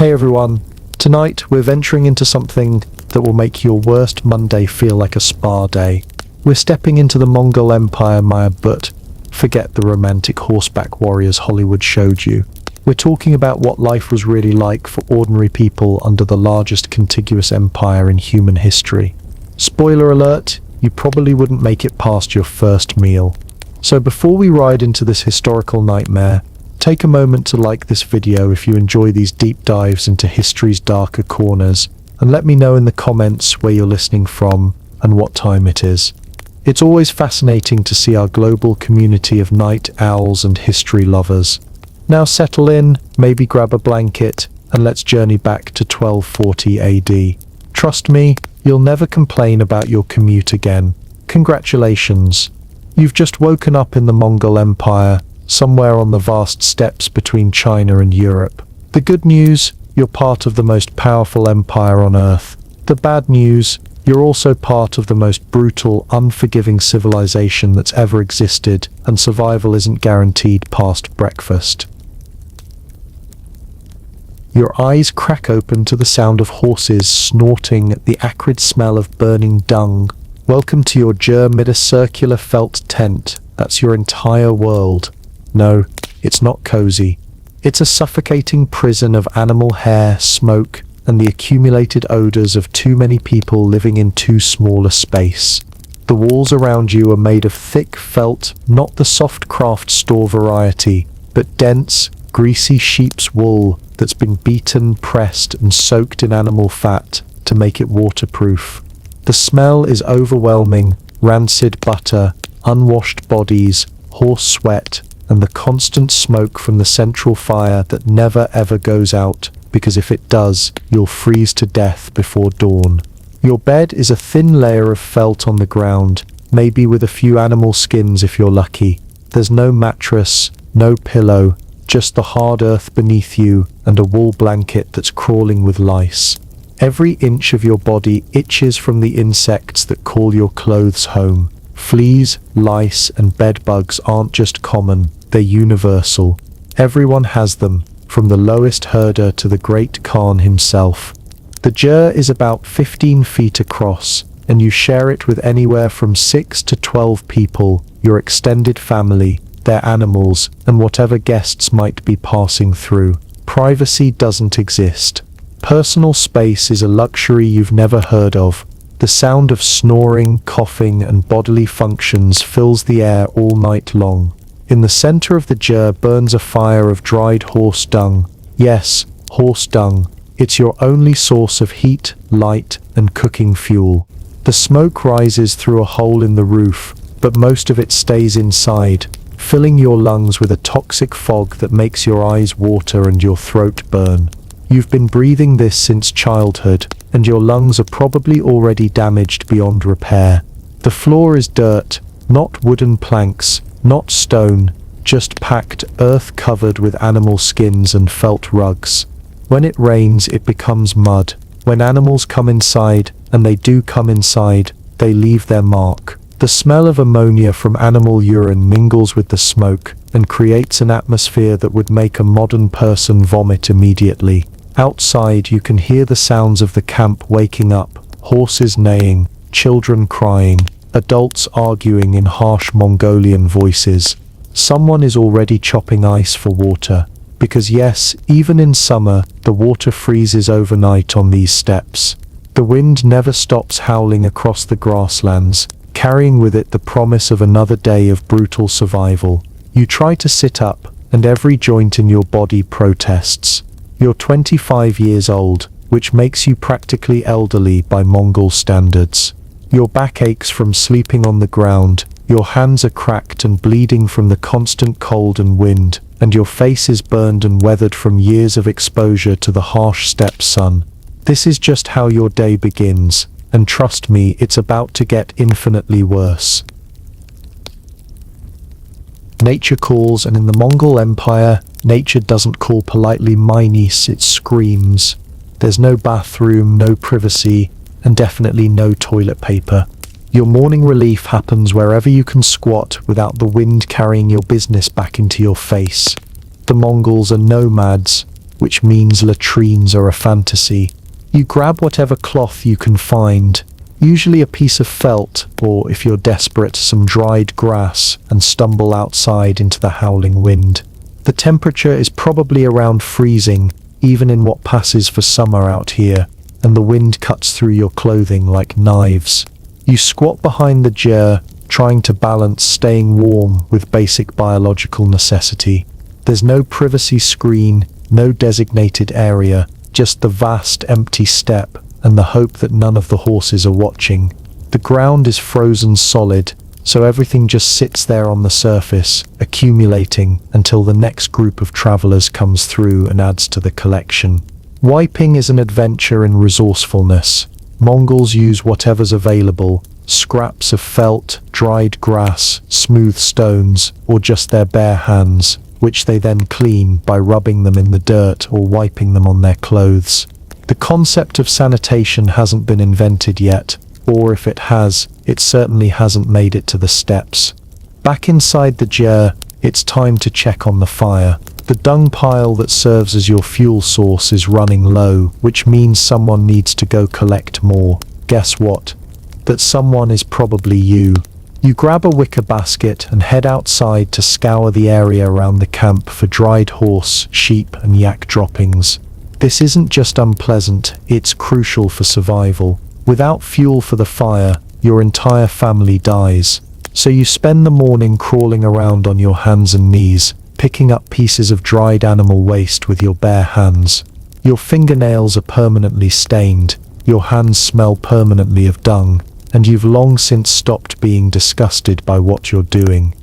Hey everyone, tonight we're venturing into something that will make your worst Monday feel like a spa day. We're stepping into the Mongol Empire, but forget the romantic horseback warriors Hollywood showed you. We're talking about what life was really like for ordinary people under the largest contiguous empire in human history. Spoiler alert, you probably wouldn't make it past your first meal. So before we ride into this historical nightmare, take a moment to like this video if you enjoy these deep dives into history's darker corners, and let me know in the comments where you're listening from and what time it is. It's always fascinating to see our global community of night owls and history lovers. Now settle in, maybe grab a blanket, and let's journey back to 1240 AD. Trust me, you'll never complain about your commute again. Congratulations. You've just woken up in the Mongol Empire, somewhere on the vast steppes between China and Europe. The good news, you're part of the most powerful empire on Earth. The bad news, you're also part of the most brutal, unforgiving civilization that's ever existed, and survival isn't guaranteed past breakfast. Your eyes crack open to the sound of horses snorting, the acrid smell of burning dung. Welcome to your circular felt tent. That's your entire world. No, it's not cozy. It's a suffocating prison of animal hair, smoke, and the accumulated odors of too many people living in too small a space. The walls around you are made of thick felt, not the soft craft store variety, but dense, greasy sheep's wool that's been beaten, pressed, and soaked in animal fat to make it waterproof. The smell is overwhelming: rancid butter, unwashed bodies, horse sweat, and the constant smoke from the central fire that never ever goes out, because if it does, you'll freeze to death before dawn. Your bed is a thin layer of felt on the ground, maybe with a few animal skins if you're lucky. There's no mattress, no pillow, just the hard earth beneath you and a wool blanket that's crawling with lice. Every inch of your body itches from the insects that call your clothes home. Fleas, lice, and bedbugs aren't just common, they're universal. Everyone has them, from the lowest herder to the great Khan himself. The Jur is about 15 feet across, and you share it with anywhere from 6 to 12 people, your extended family, their animals, and whatever guests might be passing through. Privacy doesn't exist. Personal space is a luxury you've never heard of. The sound of snoring, coughing, and bodily functions fills the air all night long. In the center of the Jur burns a fire of dried horse dung. Yes, horse dung. It's your only source of heat, light, and cooking fuel. The smoke rises through a hole in the roof, but most of it stays inside, filling your lungs with a toxic fog that makes your eyes water and your throat burn. You've been breathing this since childhood, and your lungs are probably already damaged beyond repair. The floor is dirt, not wooden planks, not stone, just packed earth covered with animal skins and felt rugs. When it rains, it becomes mud. When animals come inside, and they do come inside, they leave their mark. The smell of ammonia from animal urine mingles with the smoke and creates an atmosphere that would make a modern person vomit immediately. Outside, you can hear the sounds of the camp waking up, horses neighing, children crying, adults arguing in harsh Mongolian voices. Someone is already chopping ice for water, because yes, even in summer, the water freezes overnight on these steppes. The wind never stops howling across the grasslands, carrying with it the promise of another day of brutal survival. You try to sit up, and every joint in your body protests. You're 25 years old, which makes you practically elderly by Mongol standards. Your back aches from sleeping on the ground, your hands are cracked and bleeding from the constant cold and wind, and your face is burned and weathered from years of exposure to the harsh steppe sun. This is just how your day begins, and trust me, it's about to get infinitely worse. Nature calls, and in the Mongol Empire, nature doesn't call politely my niece, it screams. There's no bathroom, no privacy, and definitely no toilet paper. Your morning relief happens wherever you can squat without the wind carrying your business back into your face. The Mongols are nomads, which means latrines are a fantasy. You grab whatever cloth you can find, usually a piece of felt, or if you're desperate, some dried grass, and stumble outside into the howling wind. The temperature is probably around freezing, even in what passes for summer out here, and the wind cuts through your clothing like knives. You squat behind the ger, trying to balance staying warm with basic biological necessity. There's no privacy screen, no designated area, just the vast empty steppe and the hope that none of the horses are watching. The ground is frozen solid, so everything just sits there on the surface, accumulating until the next group of travelers comes through and adds to the collection. Wiping is an adventure in resourcefulness. Mongols use whatever's available, scraps of felt, dried grass, smooth stones, or just their bare hands, which they then clean by rubbing them in the dirt or wiping them on their clothes. The concept of sanitation hasn't been invented yet, or if it has, it certainly hasn't made it to the steppes. Back inside the ger, it's time to check on the fire. The dung pile that serves as your fuel source is running low, which means someone needs to go collect more. Guess what? That someone is probably you. You grab a wicker basket and head outside to scour the area around the camp for dried horse, sheep, and yak droppings. This isn't just unpleasant, it's crucial for survival. Without fuel for the fire, your entire family dies. So you spend the morning crawling around on your hands and knees, picking up pieces of dried animal waste with your bare hands. Your fingernails are permanently stained, your hands smell permanently of dung, and you've long since stopped being disgusted by what you're doing.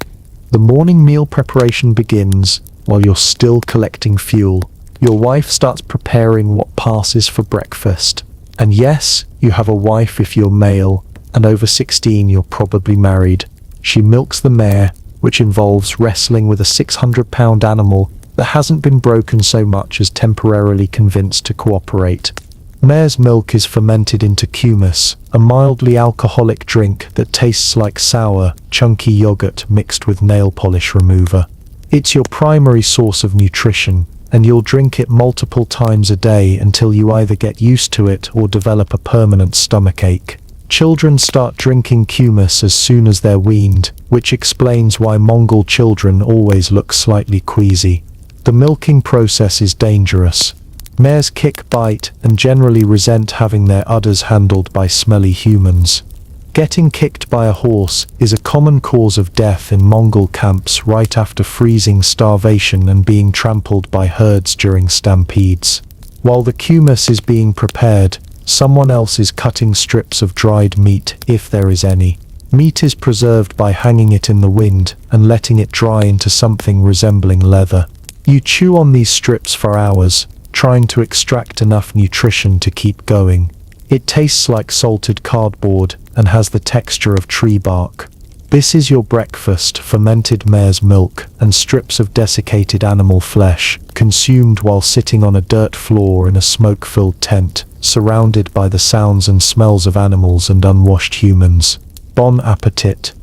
The morning meal preparation begins while you're still collecting fuel. Your wife starts preparing what passes for breakfast. And yes, you have a wife if you're male, and over 16 you're probably married. She milks the mare, which involves wrestling with a 600-pound animal that hasn't been broken so much as temporarily convinced to cooperate. Mare's milk is fermented into kumis, a mildly alcoholic drink that tastes like sour, chunky yogurt mixed with nail polish remover. It's your primary source of nutrition, and you'll drink it multiple times a day until you either get used to it or develop a permanent stomachache. Children start drinking kumis as soon as they're weaned, which explains why Mongol children always look slightly queasy. The milking process is dangerous. Mares kick, bite, and generally resent having their udders handled by smelly humans. Getting kicked by a horse is a common cause of death in Mongol camps right after freezing, starvation, and being trampled by herds during stampedes. While the kumis is being prepared, someone else is cutting strips of dried meat, if there is any. Meat is preserved by hanging it in the wind and letting it dry into something resembling leather. You chew on these strips for hours, trying to extract enough nutrition to keep going. It tastes like salted cardboard and has the texture of tree bark. This is your breakfast: fermented mare's milk and strips of desiccated animal flesh, consumed while sitting on a dirt floor in a smoke-filled tent, surrounded by the sounds and smells of animals and unwashed humans. Bon appetit.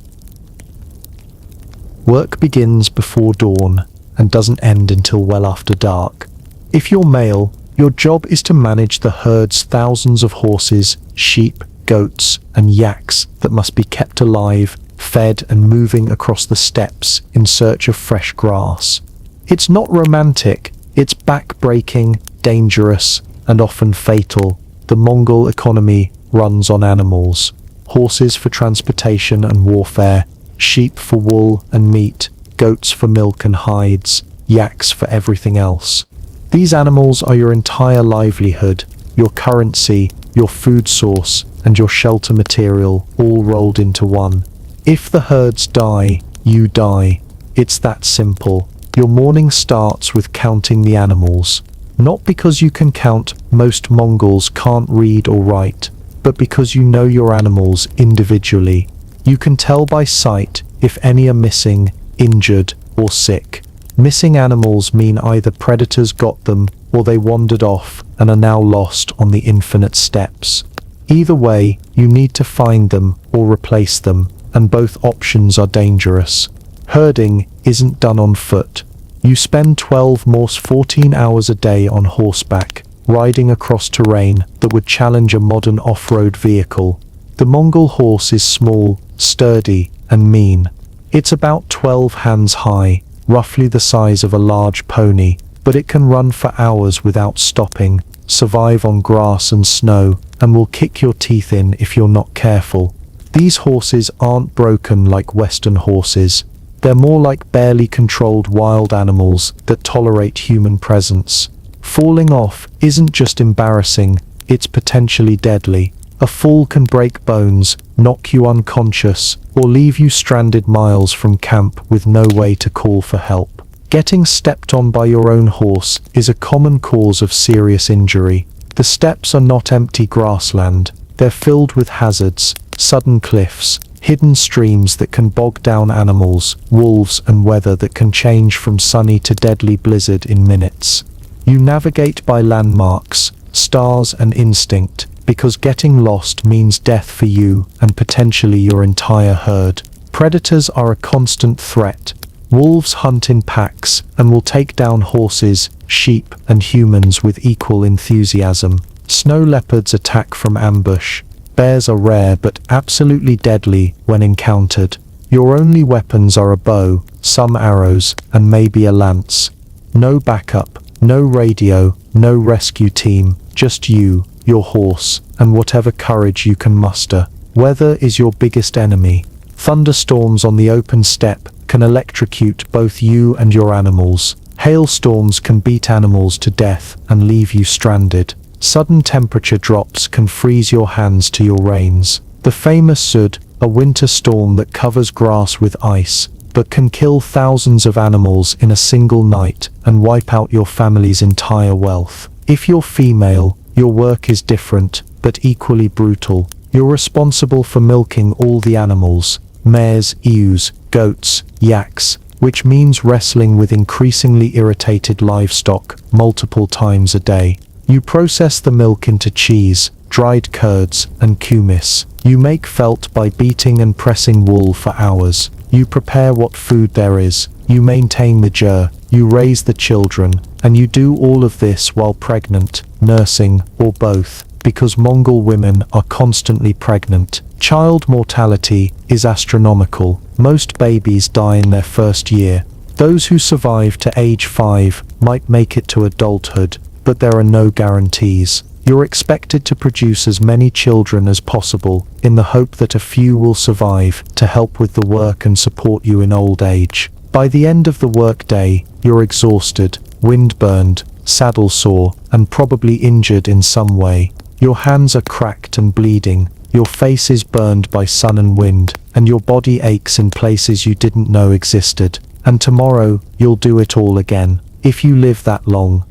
Work begins before dawn and doesn't end until well after dark. If you're male, your job is to manage the herd's thousands of horses, sheep, goats, and yaks that must be kept alive, fed, and moving across the steppes in search of fresh grass. It's not romantic, it's back-breaking, dangerous, and often fatal. The Mongol economy runs on animals. Horses for transportation and warfare, sheep for wool and meat, goats for milk and hides, yaks for everything else. These animals are your entire livelihood, your currency, your food source, and your shelter material, all rolled into one. If the herds die, you die. It's that simple. Your morning starts with counting the animals. Not because you can count, most Mongols can't read or write, but because you know your animals individually. You can tell by sight if any are missing, injured, or sick. Missing animals mean either predators got them or they wandered off and are now lost on the infinite steppes. Either way, you need to find them or replace them, and both options are dangerous. Herding isn't done on foot. You spend 12 more 14 hours a day on horseback, riding across terrain that would challenge a modern off-road vehicle. The Mongol horse is small, sturdy, and mean. It's about 12 hands high, roughly the size of a large pony, but it can run for hours without stopping, survive on grass and snow, and will kick your teeth in if you're not careful. These horses aren't broken like Western horses. They're more like barely controlled wild animals that tolerate human presence. Falling off isn't just embarrassing, it's potentially deadly. A fall can break bones, knock you unconscious, or leave you stranded miles from camp with no way to call for help. Getting stepped on by your own horse is a common cause of serious injury. The steppes are not empty grassland, they're filled with hazards, sudden cliffs, hidden streams that can bog down animals, wolves, and weather that can change from sunny to deadly blizzard in minutes. You navigate by landmarks, stars, and instinct, because getting lost means death for you and potentially your entire herd. Predators are a constant threat. Wolves hunt in packs and will take down horses, sheep, and humans with equal enthusiasm. Snow leopards attack from ambush. Bears are rare but absolutely deadly when encountered. Your only weapons are a bow, some arrows, and maybe a lance. No backup, no radio, no rescue team, just you, your horse, and whatever courage you can muster. Weather is your biggest enemy. Thunderstorms on the open steppe can electrocute both you and your animals. Hailstorms can beat animals to death and leave you stranded. Sudden temperature drops can freeze your hands to your reins. The famous Sud, a winter storm that covers grass with ice, but can kill thousands of animals in a single night and wipe out your family's entire wealth. If you're female, your work is different, but equally brutal. You're responsible for milking all the animals, mares, ewes, goats, yaks, which means wrestling with increasingly irritated livestock multiple times a day. You process the milk into cheese, dried curds, and kumis. You make felt by beating and pressing wool for hours. You prepare what food there is. You maintain the ger. You raise the children. And you do all of this while pregnant, nursing, or both, because Mongol women are constantly pregnant. Child mortality is astronomical. Most babies die in their first year. Those who survive to age 5 might make it to adulthood, but there are no guarantees. You're expected to produce as many children as possible in the hope that a few will survive to help with the work and support you in old age. By the end of the workday, you're exhausted, windburned, saddle sore, and probably injured in some way. Your hands are cracked and bleeding, your face is burned by sun and wind, and your body aches in places you didn't know existed. And tomorrow, you'll do it all again, if you live that long.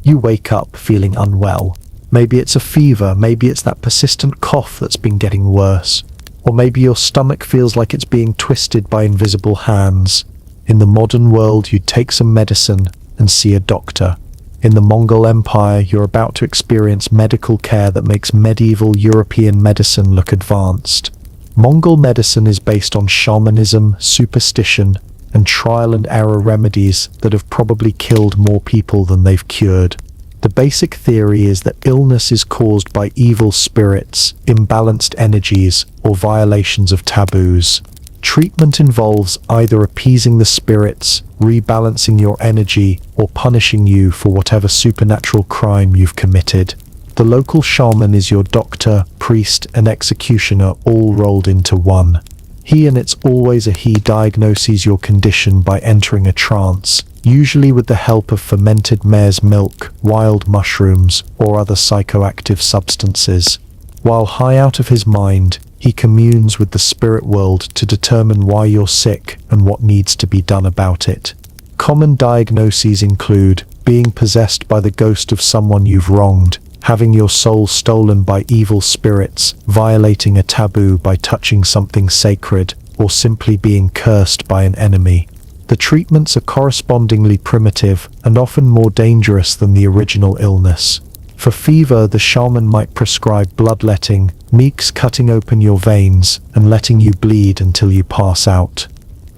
You wake up feeling unwell. Maybe it's a fever, maybe it's that persistent cough that's been getting worse. Or maybe your stomach feels like it's being twisted by invisible hands. In the modern world, you'd take some medicine and see a doctor. In the Mongol Empire, you're about to experience medical care that makes medieval European medicine look advanced. Mongol medicine is based on shamanism, superstition, and trial and error remedies that have probably killed more people than they've cured. The basic theory is that illness is caused by evil spirits, imbalanced energies, or violations of taboos. Treatment involves either appeasing the spirits, rebalancing your energy, or punishing you for whatever supernatural crime you've committed. The local shaman is your doctor, priest, and executioner all rolled into one. He, and it's always a he, diagnoses your condition by entering a trance, usually with the help of fermented mare's milk, wild mushrooms, or other psychoactive substances. While high out of his mind, he communes with the spirit world to determine why you're sick and what needs to be done about it. Common diagnoses include being possessed by the ghost of someone you've wronged, having your soul stolen by evil spirits, violating a taboo by touching something sacred, or simply being cursed by an enemy. The treatments are correspondingly primitive and often more dangerous than the original illness. For fever, the shaman might prescribe bloodletting, meeks cutting open your veins and letting you bleed until you pass out.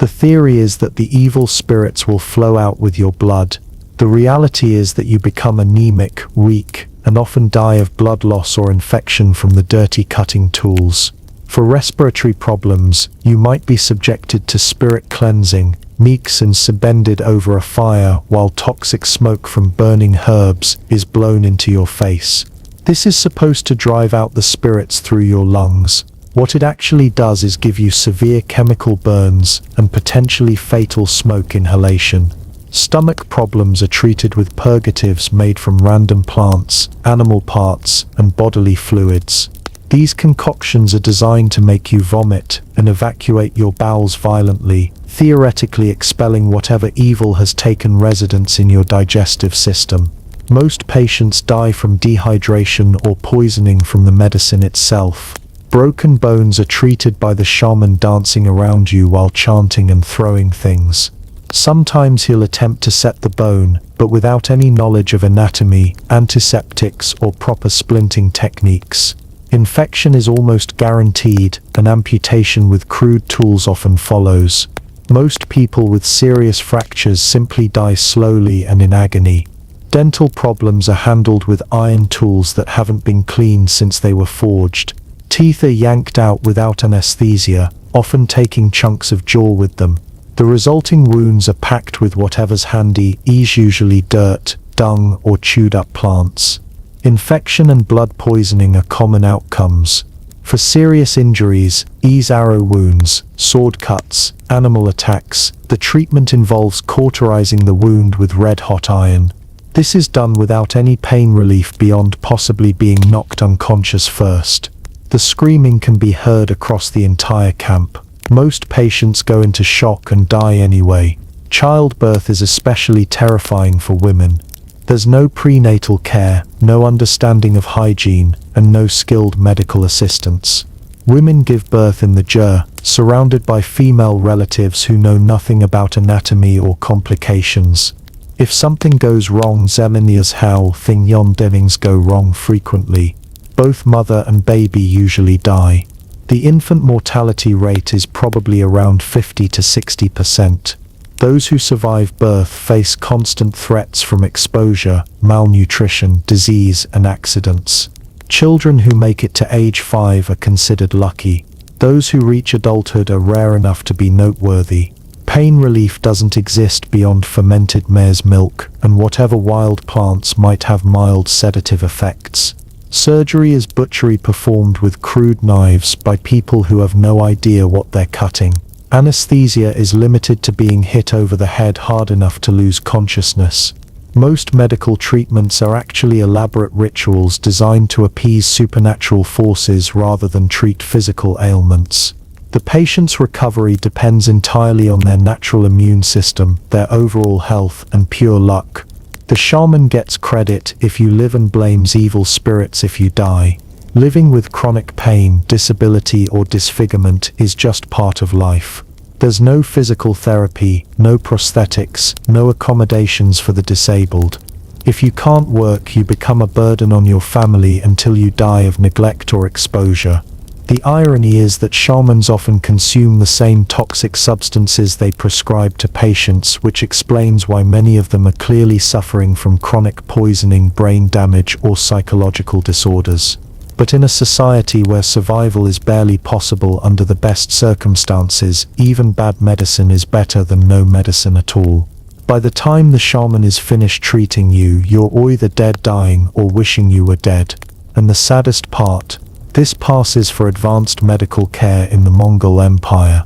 The theory is that the evil spirits will flow out with your blood. The reality is that you become anemic, weak, and often die of blood loss or infection from the dirty cutting tools. For respiratory problems, you might be subjected to spirit cleansing, meeks and suspended over a fire while toxic smoke from burning herbs is blown into your face. This is supposed to drive out the spirits through your lungs. What it actually does is give you severe chemical burns and potentially fatal smoke inhalation. Stomach problems are treated with purgatives made from random plants, animal parts, and bodily fluids. These concoctions are designed to make you vomit and evacuate your bowels violently, theoretically expelling whatever evil has taken residence in your digestive system. Most patients die from dehydration or poisoning from the medicine itself. Broken bones are treated by the shaman dancing around you while chanting and throwing things. Sometimes he'll attempt to set the bone, but without any knowledge of anatomy, antiseptics, or proper splinting techniques. Infection is almost guaranteed, and amputation with crude tools often follows. Most people with serious fractures simply die slowly and in agony. Dental problems are handled with iron tools that haven't been cleaned since they were forged. Teeth are yanked out without anesthesia, often taking chunks of jaw with them. The resulting wounds are packed with whatever's handy, usually dirt, dung, or chewed up plants. Infection and blood poisoning are common outcomes. For serious injuries, arrow wounds, sword cuts, animal attacks, the treatment involves cauterizing the wound with red-hot iron. This is done without any pain relief beyond possibly being knocked unconscious first. The screaming can be heard across the entire camp. Most patients go into shock and die anyway. Childbirth is especially terrifying for women. There's no prenatal care, no understanding of hygiene, and no skilled medical assistance. Women give birth in the surrounded by female relatives who know nothing about anatomy or complications. If something goes wrong, zemenias how things go wrong frequently. Both mother and baby usually die. The infant mortality rate is probably around 50 to 60%. Those who survive birth face constant threats from exposure, malnutrition, disease, and accidents. Children who make it to age 5 are considered lucky. Those who reach adulthood are rare enough to be noteworthy. Pain relief doesn't exist beyond fermented mare's milk, and whatever wild plants might have mild sedative effects. Surgery is butchery performed with crude knives by people who have no idea what they're cutting. Anesthesia is limited to being hit over the head hard enough to lose consciousness. Most medical treatments are actually elaborate rituals designed to appease supernatural forces rather than treat physical ailments. The patient's recovery depends entirely on their natural immune system, their overall health, and pure luck. The shaman gets credit if you live and blames evil spirits if you die. Living with chronic pain, disability, or disfigurement is just part of life. There's no physical therapy, no prosthetics, no accommodations for the disabled. If you can't work, you become a burden on your family until you die of neglect or exposure. The irony is that shamans often consume the same toxic substances they prescribe to patients, which explains why many of them are clearly suffering from chronic poisoning, brain damage, or psychological disorders. But in a society where survival is barely possible under the best circumstances, even bad medicine is better than no medicine at all. By the time the shaman is finished treating you, you're either dead, dying, or wishing you were dead. And the saddest part, this passes for advanced medical care in the Mongol Empire.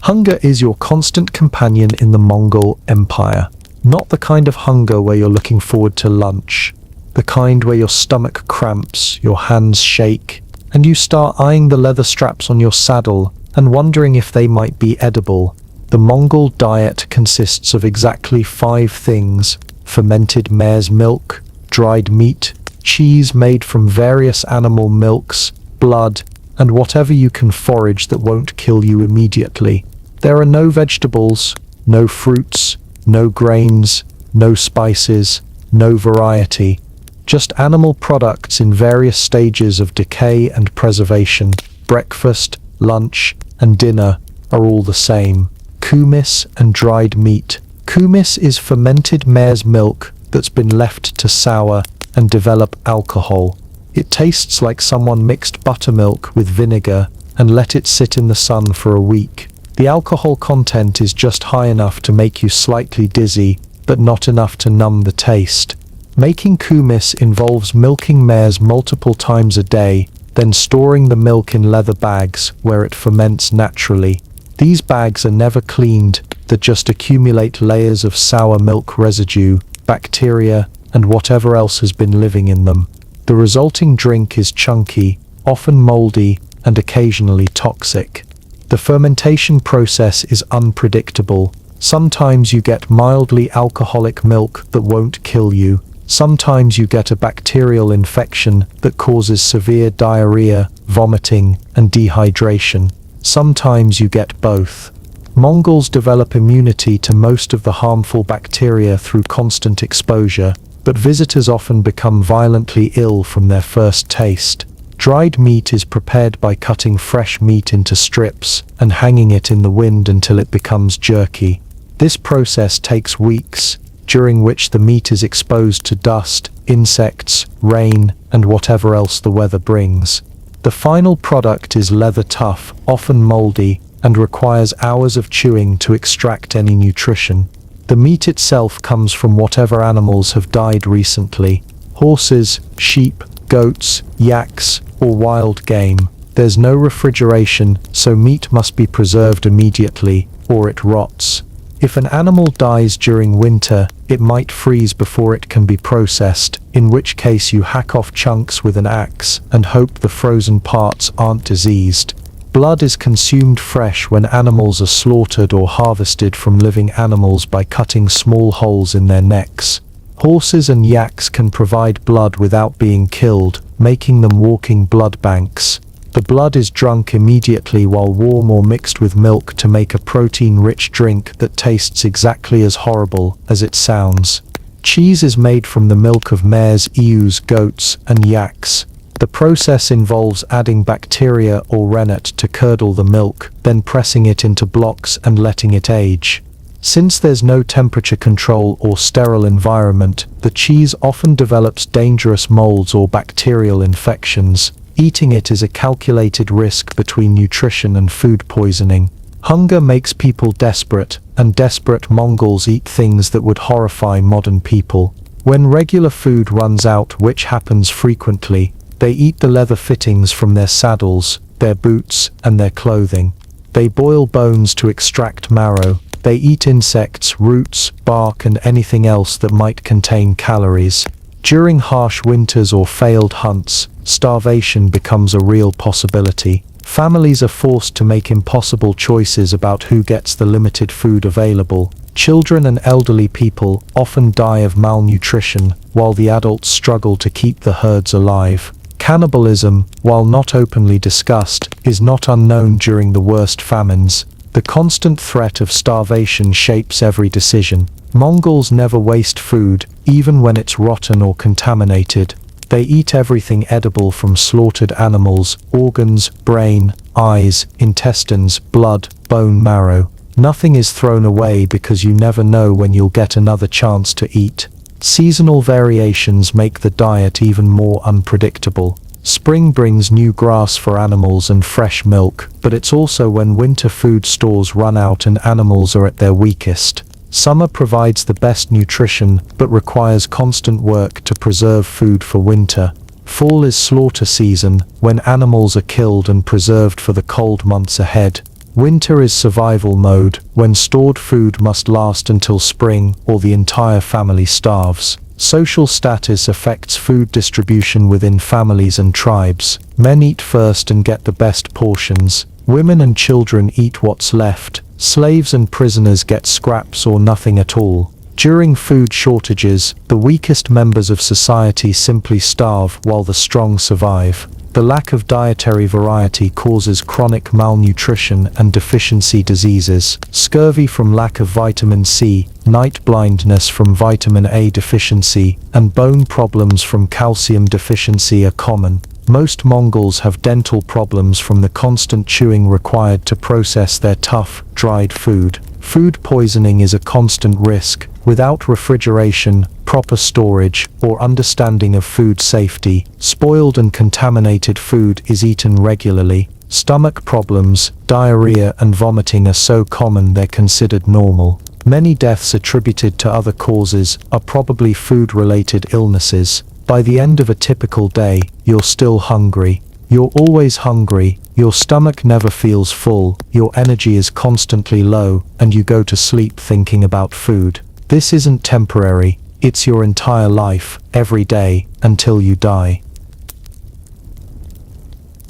Hunger is your constant companion in the Mongol Empire. Not the kind of hunger where you're looking forward to lunch. The kind where your stomach cramps, your hands shake, and you start eyeing the leather straps on your saddle and wondering if they might be edible. The Mongol diet consists of exactly 5 things: fermented mare's milk, dried meat, cheese made from various animal milks, blood, and whatever you can forage that won't kill you immediately. There are no vegetables, no fruits, no grains, no spices, no variety. Just animal products in various stages of decay and preservation, breakfast, lunch, and dinner are all the same. Kumis and dried meat. Kumis is fermented mare's milk that's been left to sour and develop alcohol. It tastes like someone mixed buttermilk with vinegar and let it sit in the sun for a week. The alcohol content is just high enough to make you slightly dizzy, but not enough to numb the taste. Making kumis involves milking mares multiple times a day, then storing the milk in leather bags where it ferments naturally. These bags are never cleaned, they just accumulate layers of sour milk residue, bacteria, and whatever else has been living in them. The resulting drink is chunky, often moldy, and occasionally toxic. The fermentation process is unpredictable. Sometimes you get mildly alcoholic milk that won't kill you. Sometimes you get a bacterial infection that causes severe diarrhea, vomiting, and dehydration. Sometimes you get both. Mongols develop immunity to most of the harmful bacteria through constant exposure, but visitors often become violently ill from their first taste. Dried meat is prepared by cutting fresh meat into strips and hanging it in the wind until it becomes jerky. This process takes weeks, during which the meat is exposed to dust, insects, rain, and whatever else the weather brings. The final product is leather tough, often moldy, and requires hours of chewing to extract any nutrition. The meat itself comes from whatever animals have died recently: horses, sheep, goats, yaks, or wild game. There's no refrigeration, so meat must be preserved immediately, or it rots. If an animal dies during winter, it might freeze before it can be processed, in which case you hack off chunks with an axe and hope the frozen parts aren't diseased. Blood is consumed fresh when animals are slaughtered or harvested from living animals by cutting small holes in their necks. Horses and yaks can provide blood without being killed, making them walking blood banks. The blood is drunk immediately while warm or mixed with milk to make a protein-rich drink that tastes exactly as horrible as it sounds. Cheese is made from the milk of mares, ewes, goats, and yaks. The process involves adding bacteria or rennet to curdle the milk, then pressing it into blocks and letting it age. Since there's no temperature control or sterile environment, the cheese often develops dangerous molds or bacterial infections. Eating it is a calculated risk between nutrition and food poisoning. Hunger makes people desperate, and desperate Mongols eat things that would horrify modern people. When regular food runs out, which happens frequently, they eat the leather fittings from their saddles, their boots, and their clothing. They boil bones to extract marrow. They eat insects, roots, bark, and anything else that might contain calories. During harsh winters or failed hunts, starvation becomes a real possibility. Families are forced to make impossible choices about who gets the limited food available. Children and elderly people often die of malnutrition, while the adults struggle to keep the herds alive. Cannibalism, while not openly discussed, is not unknown during the worst famines. The constant threat of starvation shapes every decision. Mongols never waste food, even when it's rotten or contaminated. They eat everything edible from slaughtered animals: organs, brain, eyes, intestines, blood, bone marrow. Nothing is thrown away because you never know when you'll get another chance to eat. Seasonal variations make the diet even more unpredictable. Spring brings new grass for animals and fresh milk, but it's also when winter food stores run out and animals are at their weakest. Summer provides the best nutrition, but requires constant work to preserve food for winter. Fall is slaughter season, when animals are killed and preserved for the cold months ahead. Winter is survival mode, when stored food must last until spring or the entire family starves. Social status affects food distribution within families and tribes. Men eat first and get the best portions. Women and children eat what's left. Slaves and prisoners get scraps or nothing at all. During food shortages, the weakest members of society simply starve while the strong survive. The lack of dietary variety causes chronic malnutrition and deficiency diseases. Scurvy from lack of vitamin C, night blindness from vitamin A deficiency, and bone problems from calcium deficiency are common. Most Mongols have dental problems from the constant chewing required to process their tough, dried food. Food poisoning is a constant risk. Without refrigeration, proper storage, or understanding of food safety, spoiled and contaminated food is eaten regularly. Stomach problems, diarrhea and vomiting are so common they're considered normal. Many deaths attributed to other causes are probably food-related illnesses. By the end of a typical day, you're still hungry. You're always hungry, your stomach never feels full, your energy is constantly low, and you go to sleep thinking about food. This isn't temporary, it's your entire life, every day, until you die.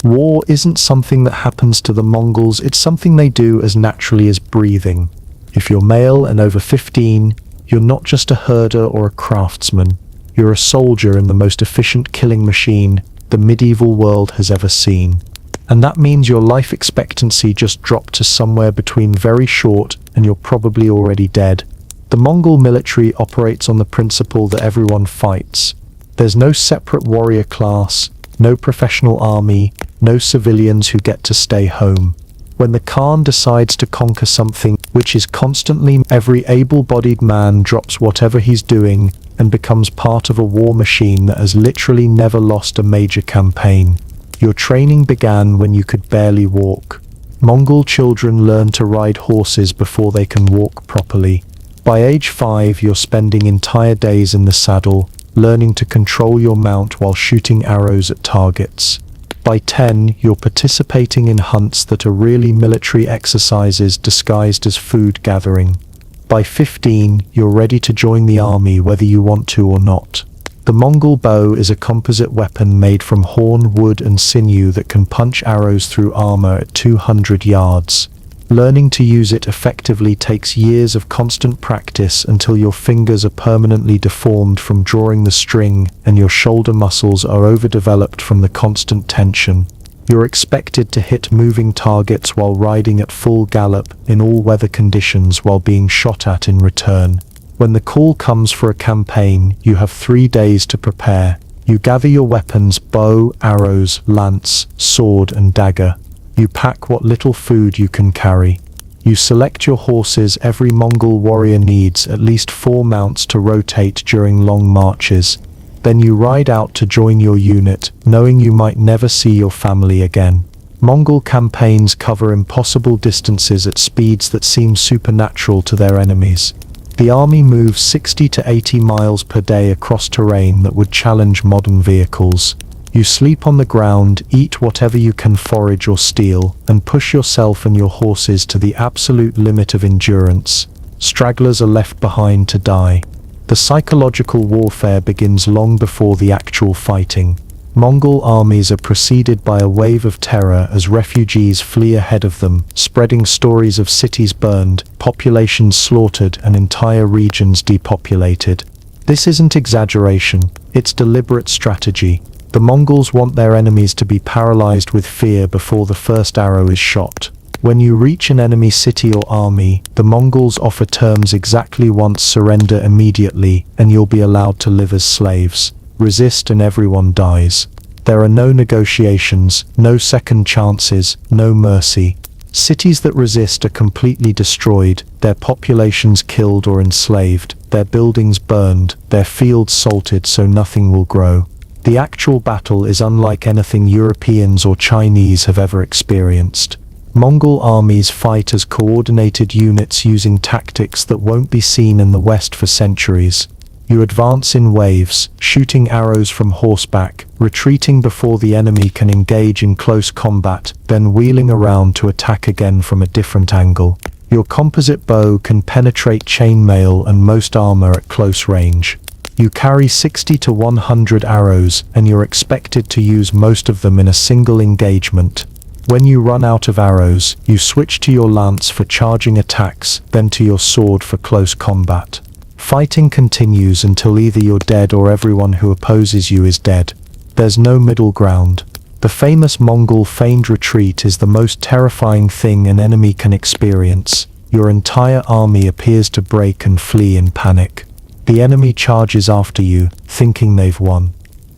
War isn't something that happens to the Mongols, it's something they do as naturally as breathing. If you're male and over 15, you're not just a herder or a craftsman. You're a soldier in the most efficient killing machine the medieval world has ever seen. And that means your life expectancy just dropped to somewhere between very short and you're probably already dead. The Mongol military operates on the principle that everyone fights. There's no separate warrior class, no professional army, no civilians who get to stay home. When the Khan decides to conquer something which is constantly, every able-bodied man drops whatever he's doing and becomes part of a war machine that has literally never lost a major campaign. Your training began when you could barely walk. Mongol children learn to ride horses before they can walk properly. By age 5, you're spending entire days in the saddle, learning to control your mount while shooting arrows at targets. By 10, you're participating in hunts that are really military exercises disguised as food gathering. By 15, you're ready to join the army whether you want to or not. The Mongol bow is a composite weapon made from horn, wood and sinew that can punch arrows through armor at 200 yards. Learning to use it effectively takes years of constant practice until your fingers are permanently deformed from drawing the string and your shoulder muscles are overdeveloped from the constant tension. You're expected to hit moving targets while riding at full gallop in all weather conditions while being shot at in return. When the call comes for a campaign, you have 3 days to prepare. You gather your weapons: bow, arrows, lance, sword and dagger. You pack what little food you can carry. You select your horses. Every Mongol warrior needs at least 4 mounts to rotate during long marches. Then you ride out to join your unit, knowing you might never see your family again. Mongol campaigns cover impossible distances at speeds that seem supernatural to their enemies. The army moves 60 to 80 miles per day across terrain that would challenge modern vehicles. You sleep on the ground, eat whatever you can forage or steal, and push yourself and your horses to the absolute limit of endurance. Stragglers are left behind to die. The psychological warfare begins long before the actual fighting. Mongol armies are preceded by a wave of terror as refugees flee ahead of them, spreading stories of cities burned, populations slaughtered, and entire regions depopulated. This isn't exaggeration, it's deliberate strategy. The Mongols want their enemies to be paralyzed with fear before the first arrow is shot. When you reach an enemy city or army, the Mongols offer terms: exactly once, surrender immediately, and you'll be allowed to live as slaves. Resist and everyone dies. There are no negotiations, no second chances, no mercy. Cities that resist are completely destroyed, their populations killed or enslaved, their buildings burned, their fields salted so nothing will grow. The actual battle is unlike anything Europeans or Chinese have ever experienced. Mongol armies fight as coordinated units using tactics that won't be seen in the West for centuries. You advance in waves, shooting arrows from horseback, retreating before the enemy can engage in close combat, then wheeling around to attack again from a different angle. Your composite bow can penetrate chainmail and most armor at close range. You carry 60 to 100 arrows, and you're expected to use most of them in a single engagement. When you run out of arrows, you switch to your lance for charging attacks, then to your sword for close combat. Fighting continues until either you're dead or everyone who opposes you is dead. There's no middle ground. The famous Mongol feigned retreat is the most terrifying thing an enemy can experience. Your entire army appears to break and flee in panic. The enemy charges after you, thinking they've won.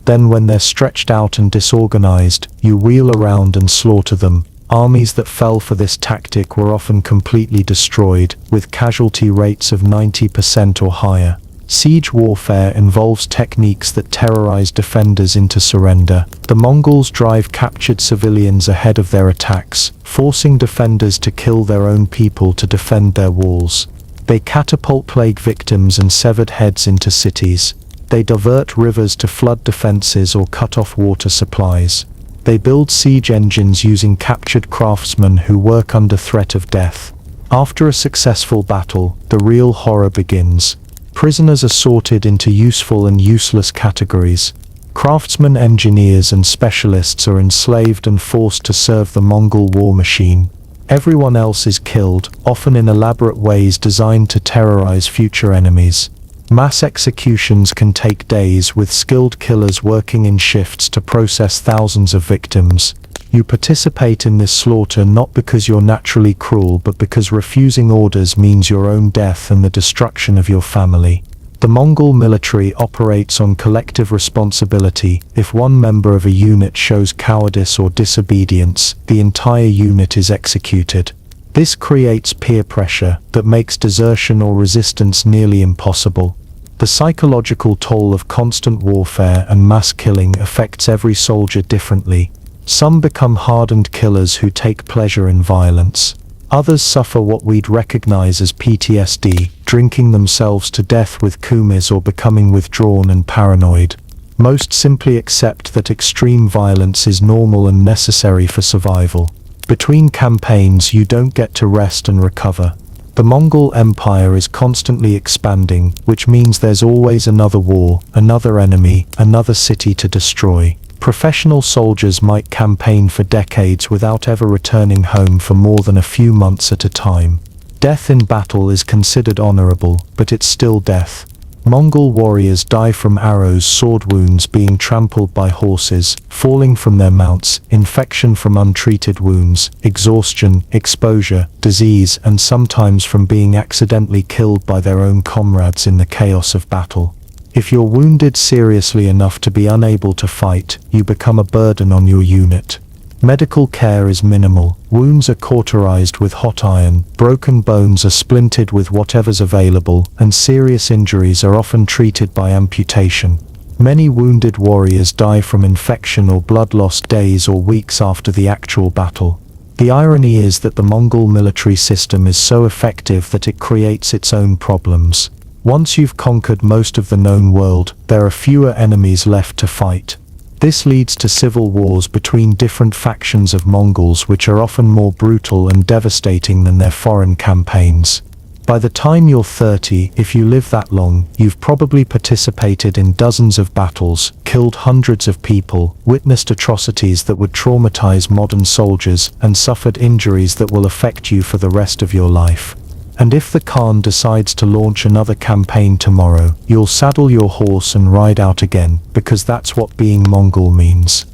Then when they're stretched out and disorganized, you wheel around and slaughter them. Armies that fell for this tactic were often completely destroyed, with casualty rates of 90% or higher. Siege warfare involves techniques that terrorize defenders into surrender. The Mongols drive captured civilians ahead of their attacks, forcing defenders to kill their own people to defend their walls. They catapult plague victims and severed heads into cities. They divert rivers to flood defenses or cut off water supplies. They build siege engines using captured craftsmen who work under threat of death. After a successful battle, the real horror begins. Prisoners are sorted into useful and useless categories. Craftsmen, engineers, and specialists are enslaved and forced to serve the Mongol war machine. Everyone else is killed, often in elaborate ways designed to terrorize future enemies. Mass executions can take days, with skilled killers working in shifts to process thousands of victims. You participate in this slaughter not because you're naturally cruel, but because refusing orders means your own death and the destruction of your family. The Mongol military operates on collective responsibility. If one member of a unit shows cowardice or disobedience, the entire unit is executed. This creates peer pressure that makes desertion or resistance nearly impossible. The psychological toll of constant warfare and mass killing affects every soldier differently. Some become hardened killers who take pleasure in violence. Others suffer what we'd recognize as PTSD, drinking themselves to death with kumis or becoming withdrawn and paranoid. Most simply accept that extreme violence is normal and necessary for survival. Between campaigns, you don't get to rest and recover. The Mongol Empire is constantly expanding, which means there's always another war, another enemy, another city to destroy. Professional soldiers might campaign for decades without ever returning home for more than a few months at a time. Death in battle is considered honorable, but it's still death. Mongol warriors die from arrows, sword wounds, being trampled by horses, falling from their mounts, infection from untreated wounds, exhaustion, exposure, disease, and sometimes from being accidentally killed by their own comrades in the chaos of battle. If you're wounded seriously enough to be unable to fight, you become a burden on your unit. Medical care is minimal. Wounds are cauterized with hot iron, broken bones are splintered with whatever's available, and serious injuries are often treated by amputation. Many wounded warriors die from infection or blood loss days or weeks after the actual battle. The irony is that the Mongol military system is so effective that it creates its own problems. Once you've conquered most of the known world, there are fewer enemies left to fight. This leads to civil wars between different factions of Mongols, which are often more brutal and devastating than their foreign campaigns. By the time you're 30, if you live that long, you've probably participated in dozens of battles, killed hundreds of people, witnessed atrocities that would traumatize modern soldiers, and suffered injuries that will affect you for the rest of your life. And if the Khan decides to launch another campaign tomorrow, you'll saddle your horse and ride out again, because that's what being Mongol means.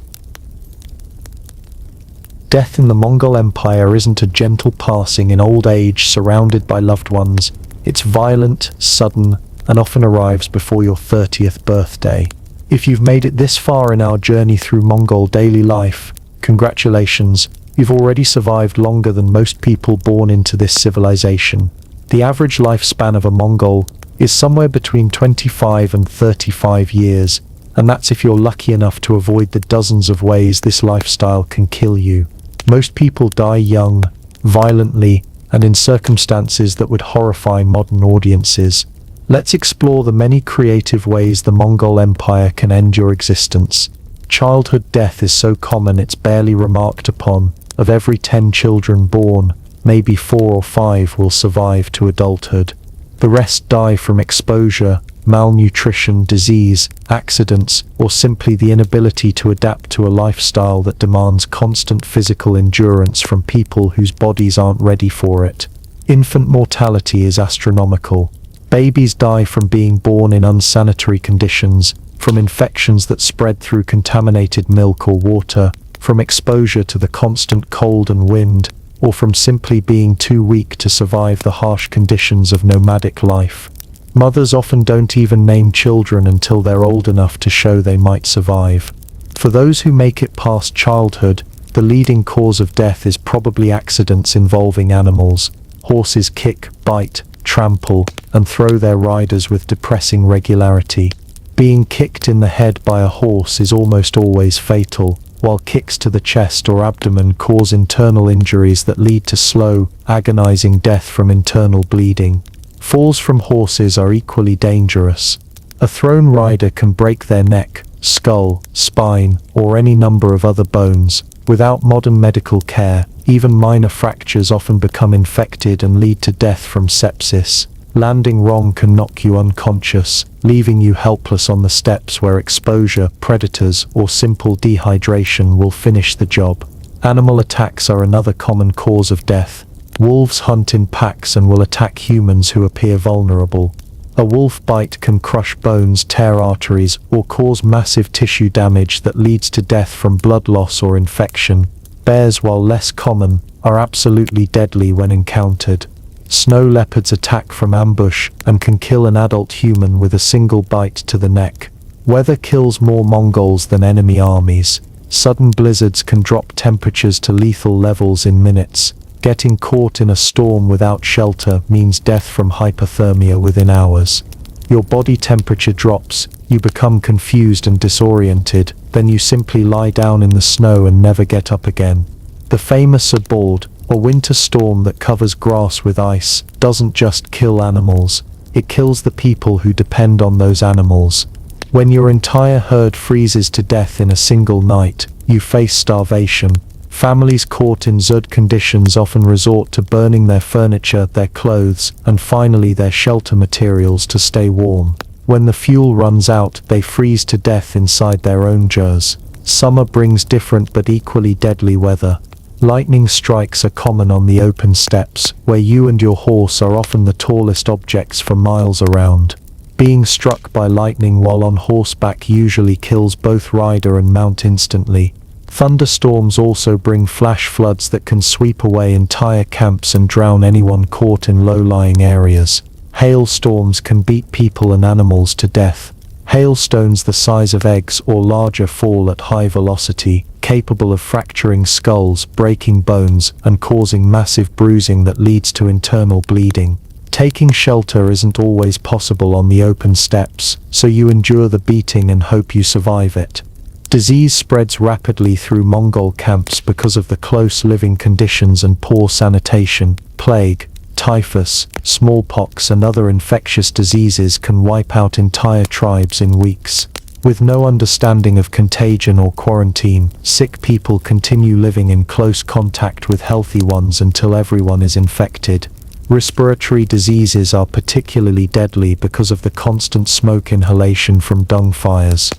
Death in the Mongol Empire isn't a gentle passing in old age surrounded by loved ones. It's violent, sudden, and often arrives before your 30th birthday. If you've made it this far in our journey through Mongol daily life, congratulations. You've already survived longer than most people born into this civilization. The average lifespan of a Mongol is somewhere between 25 and 35 years, and that's if you're lucky enough to avoid the dozens of ways this lifestyle can kill you. Most people die young, violently, and in circumstances that would horrify modern audiences. Let's explore the many creative ways the Mongol Empire can end your existence. Childhood death is so common it's barely remarked upon. Of every 10 children born, maybe 4 or 5 will survive to adulthood. The rest die from exposure, malnutrition, disease, accidents, or simply the inability to adapt to a lifestyle that demands constant physical endurance from people whose bodies aren't ready for it. Infant mortality is astronomical. Babies die from being born in unsanitary conditions, from infections that spread through contaminated milk or water, from exposure to the constant cold and wind, or from simply being too weak to survive the harsh conditions of nomadic life. Mothers often don't even name children until they're old enough to show they might survive. For those who make it past childhood, the leading cause of death is probably accidents involving animals. Horses kick, bite, trample, and throw their riders with depressing regularity. Being kicked in the head by a horse is almost always fatal, while kicks to the chest or abdomen cause internal injuries that lead to slow, agonizing death from internal bleeding. Falls from horses are equally dangerous. A thrown rider can break their neck, skull, spine, or any number of other bones. Without modern medical care, even minor fractures often become infected and lead to death from sepsis. Landing wrong can knock you unconscious, leaving you helpless on the steps where exposure, predators, or simple dehydration will finish the job. Animal attacks are another common cause of death. Wolves hunt in packs and will attack humans who appear vulnerable. A wolf bite can crush bones, tear arteries, or cause massive tissue damage that leads to death from blood loss or infection. Bears, while less common, are absolutely deadly when encountered. Snow leopards attack from ambush and can kill an adult human with a single bite to the neck. Weather kills more Mongols than enemy armies. Sudden blizzards can drop temperatures to lethal levels in minutes. Getting caught in a storm without shelter means death from hypothermia within hours. Your body temperature drops, you become confused and disoriented, then you simply lie down in the snow and never get up again. The famous aboard, a winter storm that covers grass with ice, doesn't just kill animals, it kills the people who depend on those animals. When your entire herd freezes to death in a single night, you face starvation. Families caught in Zud conditions often resort to burning their furniture, their clothes, and finally their shelter materials to stay warm. When the fuel runs out, they freeze to death inside their own jars. Summer brings different but equally deadly weather. Lightning strikes are common on the open steppes, where you and your horse are often the tallest objects for miles around. Being struck by lightning while on horseback usually kills both rider and mount instantly. Thunderstorms also bring flash floods that can sweep away entire camps and drown anyone caught in low-lying areas. Hailstorms can beat people and animals to death. Hailstones the size of eggs or larger fall at high velocity, capable of fracturing skulls, breaking bones, and causing massive bruising that leads to internal bleeding. Taking shelter isn't always possible on the open steppes, so you endure the beating and hope you survive it. Disease spreads rapidly through Mongol camps because of the close living conditions and poor sanitation. Plague, typhus, smallpox and other infectious diseases can wipe out entire tribes in weeks. With no understanding of contagion or quarantine, sick people continue living in close contact with healthy ones until everyone is infected. Respiratory diseases are particularly deadly because of the constant smoke inhalation from dung fires.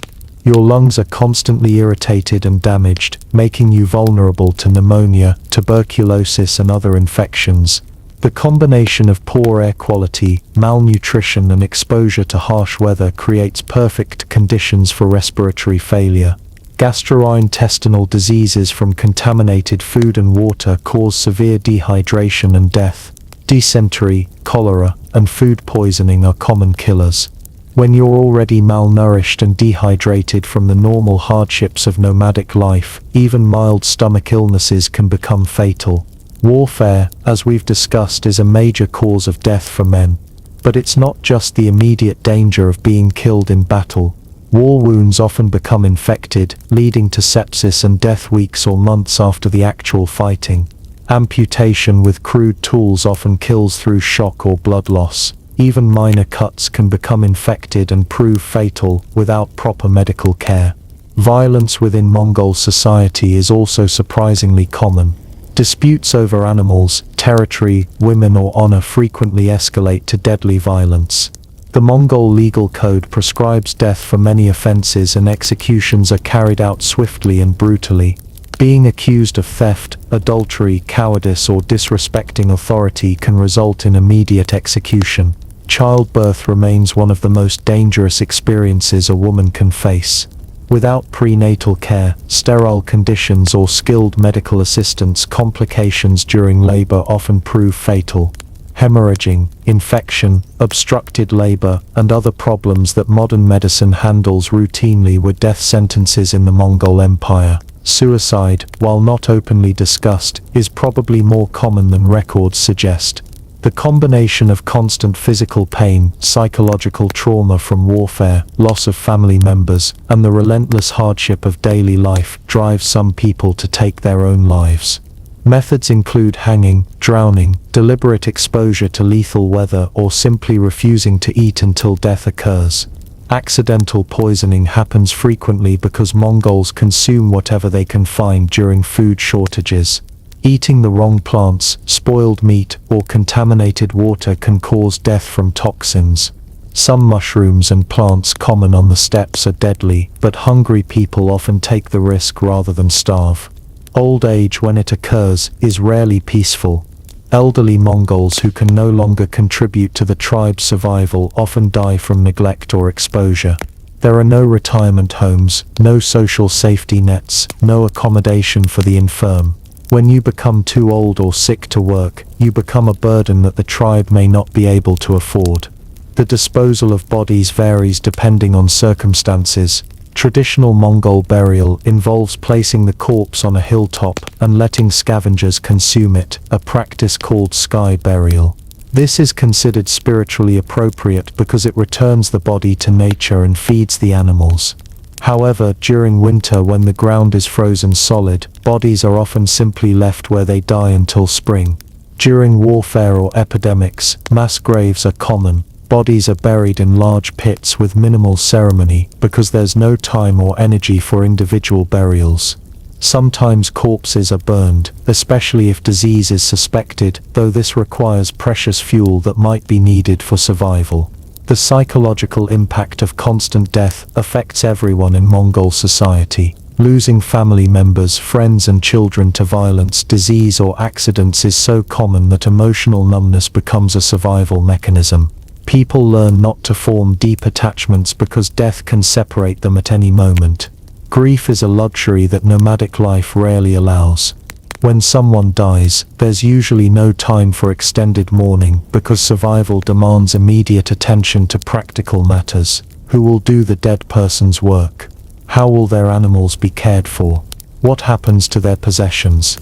Your lungs are constantly irritated and damaged, making you vulnerable to pneumonia, tuberculosis and other infections. The combination of poor air quality, malnutrition and exposure to harsh weather creates perfect conditions for respiratory failure. Gastrointestinal diseases from contaminated food and water cause severe dehydration and death. Dysentery, cholera, and food poisoning are common killers. When you're already malnourished and dehydrated from the normal hardships of nomadic life, even mild stomach illnesses can become fatal. Warfare, as we've discussed, is a major cause of death for men. But it's not just the immediate danger of being killed in battle. War wounds often become infected, leading to sepsis and death weeks or months after the actual fighting. Amputation with crude tools often kills through shock or blood loss. Even minor cuts can become infected and prove fatal without proper medical care. Violence within Mongol society is also surprisingly common. Disputes over animals, territory, women or honor frequently escalate to deadly violence. The Mongol legal code prescribes death for many offenses and executions are carried out swiftly and brutally. Being accused of theft, adultery, cowardice or disrespecting authority can result in immediate execution. Childbirth remains one of the most dangerous experiences a woman can face. Without prenatal care, sterile conditions or skilled medical assistance, complications during labor often prove fatal. hemorrhaging, infection, obstructed labor, and other problems that modern medicine handles routinely were death sentences in the Mongol Empire. Suicide, while not openly discussed, is probably more common than records suggest. The combination of constant physical pain, psychological trauma from warfare, loss of family members, and the relentless hardship of daily life drives some people to take their own lives. Methods include hanging, drowning, deliberate exposure to lethal weather, or simply refusing to eat until death occurs. Accidental poisoning happens frequently because Mongols consume whatever they can find during food shortages. Eating the wrong plants, spoiled meat, or contaminated water can cause death from toxins. Some mushrooms and plants common on the steppes are deadly, but hungry people often take the risk rather than starve. Old age, when it occurs, is rarely peaceful. Elderly Mongols who can no longer contribute to the tribe's survival often die from neglect or exposure. There are no retirement homes, no social safety nets, no accommodation for the infirm. When you become too old or sick to work, you become a burden that the tribe may not be able to afford. The disposal of bodies varies depending on circumstances. Traditional Mongol burial involves placing the corpse on a hilltop and letting scavengers consume it, a practice called sky burial. This is considered spiritually appropriate because it returns the body to nature and feeds the animals. However, during winter when the ground is frozen solid, bodies are often simply left where they die until spring. During warfare or epidemics, mass graves are common. Bodies are buried in large pits with minimal ceremony because there's no time or energy for individual burials. Sometimes corpses are burned, especially if disease is suspected, though this requires precious fuel that might be needed for survival. The psychological impact of constant death affects everyone in Mongol society. Losing family members, friends and children to violence, disease or accidents is so common that emotional numbness becomes a survival mechanism. People learn not to form deep attachments because death can separate them at any moment. Grief is a luxury that nomadic life rarely allows. When someone dies, there's usually no time for extended mourning because survival demands immediate attention to practical matters. Who will do the dead person's work? How will their animals be cared for? What happens to their possessions?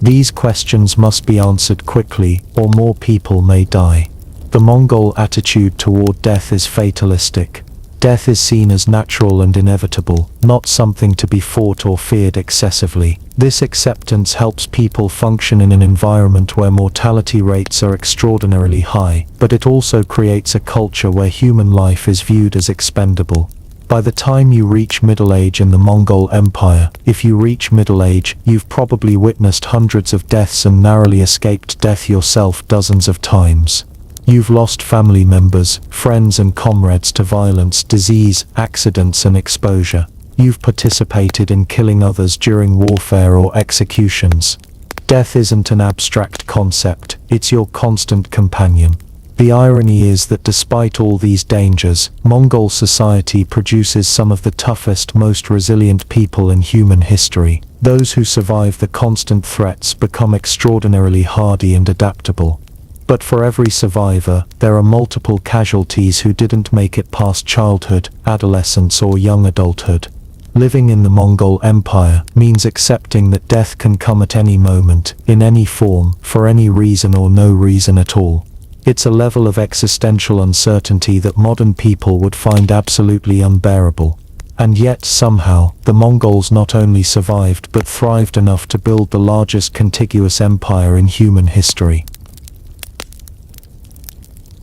These questions must be answered quickly, or more people may die. The Mongol attitude toward death is fatalistic. Death is seen as natural and inevitable, not something to be fought or feared excessively. This acceptance helps people function in an environment where mortality rates are extraordinarily high, but it also creates a culture where human life is viewed as expendable. By the time you reach middle age in the Mongol Empire, if you reach middle age, you've probably witnessed hundreds of deaths and narrowly escaped death yourself dozens of times. You've lost family members, friends and comrades to violence, disease, accidents and exposure. You've participated in killing others during warfare or executions. Death isn't an abstract concept, it's your constant companion. The irony is that despite all these dangers, Mongol society produces some of the toughest, most resilient people in human history. Those who survive the constant threats become extraordinarily hardy and adaptable. But for every survivor, there are multiple casualties who didn't make it past childhood, adolescence or young adulthood. Living in the Mongol Empire means accepting that death can come at any moment, in any form, for any reason or no reason at all. It's a level of existential uncertainty that modern people would find absolutely unbearable. And yet, somehow, the Mongols not only survived but thrived enough to build the largest contiguous empire in human history.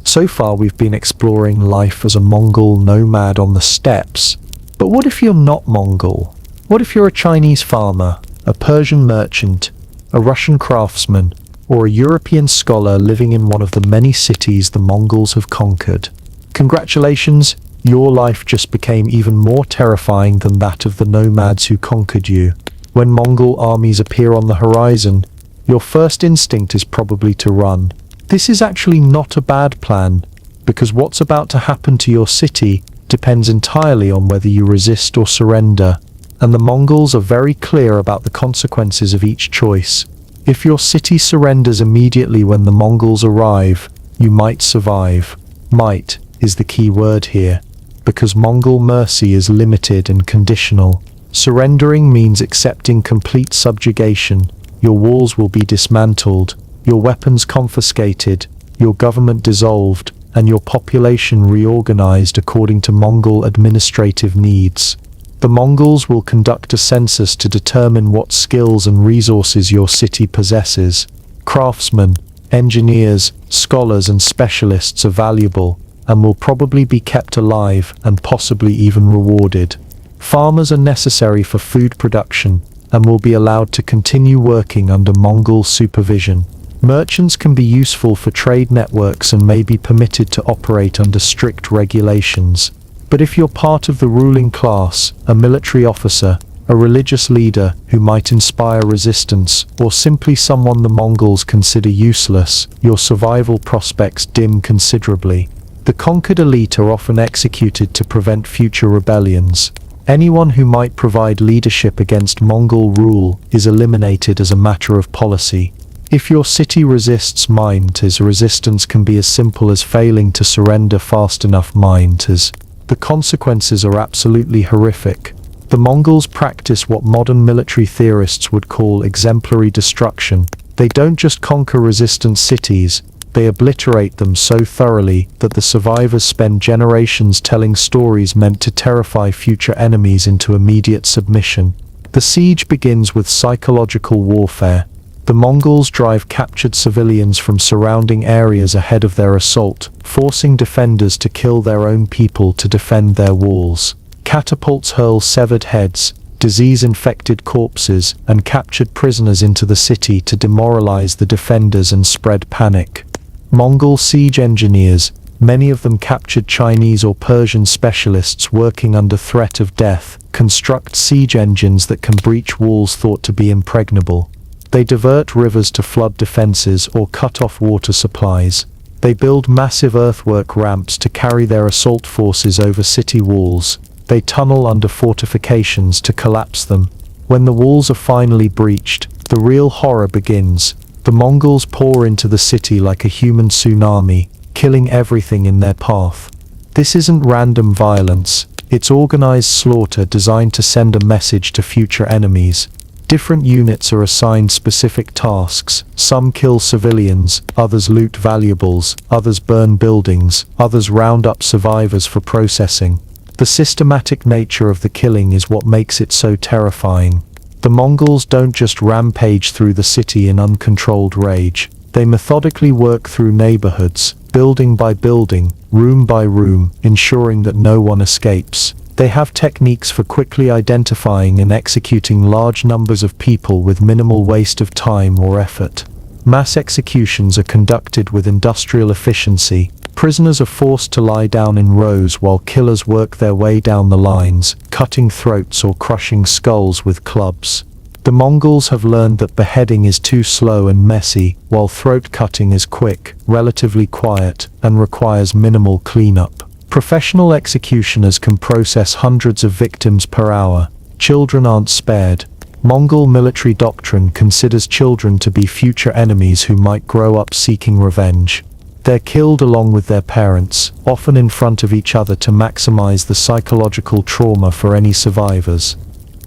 So far we've been exploring life as a Mongol nomad on the steppes. But what if you're not Mongol? What if you're a Chinese farmer, a Persian merchant, a Russian craftsman, or a European scholar living in one of the many cities the Mongols have conquered? Congratulations, your life just became even more terrifying than that of the nomads who conquered you. When Mongol armies appear on the horizon, your first instinct is probably to run. This is actually not a bad plan, because what's about to happen to your city depends entirely on whether you resist or surrender, and the Mongols are very clear about the consequences of each choice. If your city surrenders immediately when the Mongols arrive, you might survive. Might is the key word here, because Mongol mercy is limited and conditional. Surrendering means accepting complete subjugation. Your walls will be dismantled, your weapons confiscated, your government dissolved, and your population reorganized according to Mongol administrative needs. The Mongols will conduct a census to determine what skills and resources your city possesses. Craftsmen, engineers, scholars, and specialists are valuable and will probably be kept alive and possibly even rewarded. Farmers are necessary for food production and will be allowed to continue working under Mongol supervision. Merchants can be useful for trade networks and may be permitted to operate under strict regulations. But if you're part of the ruling class, a military officer, a religious leader who might inspire resistance, or simply someone the Mongols consider useless, your survival prospects dim considerably. The conquered elite are often executed to prevent future rebellions. Anyone who might provide leadership against Mongol rule is eliminated as a matter of policy. If your city resists Might, resistance can be as simple as failing to surrender fast enough. The consequences are absolutely horrific. The Mongols practice what modern military theorists would call exemplary destruction. They don't just conquer resistant cities, they obliterate them so thoroughly that the survivors spend generations telling stories meant to terrify future enemies into immediate submission. The siege begins with psychological warfare. The Mongols drive captured civilians from surrounding areas ahead of their assault, forcing defenders to kill their own people to defend their walls. Catapults hurl severed heads, disease-infected corpses, and captured prisoners into the city to demoralize the defenders and spread panic. Mongol siege engineers, many of them captured Chinese or Persian specialists working under threat of death, construct siege engines that can breach walls thought to be impregnable. They divert rivers to flood defenses or cut off water supplies. They build massive earthwork ramps to carry their assault forces over city walls. They tunnel under fortifications to collapse them. When the walls are finally breached, the real horror begins. The Mongols pour into the city like a human tsunami, killing everything in their path. This isn't random violence, it's organized slaughter designed to send a message to future enemies. Different units are assigned specific tasks. Some kill civilians, others loot valuables, others burn buildings, others round up survivors for processing. The systematic nature of the killing is what makes it so terrifying. The Mongols don't just rampage through the city in uncontrolled rage. They methodically work through neighborhoods, building by building, room by room, ensuring that no one escapes. They have techniques for quickly identifying and executing large numbers of people with minimal waste of time or effort. Mass executions are conducted with industrial efficiency. Prisoners are forced to lie down in rows while killers work their way down the lines, cutting throats or crushing skulls with clubs. The Mongols have learned that beheading is too slow and messy, while throat cutting is quick, relatively quiet, and requires minimal cleanup. Professional executioners can process hundreds of victims per hour. Children aren't spared. Mongol military doctrine considers children to be future enemies who might grow up seeking revenge. They're killed along with their parents, often in front of each other to maximize the psychological trauma for any survivors.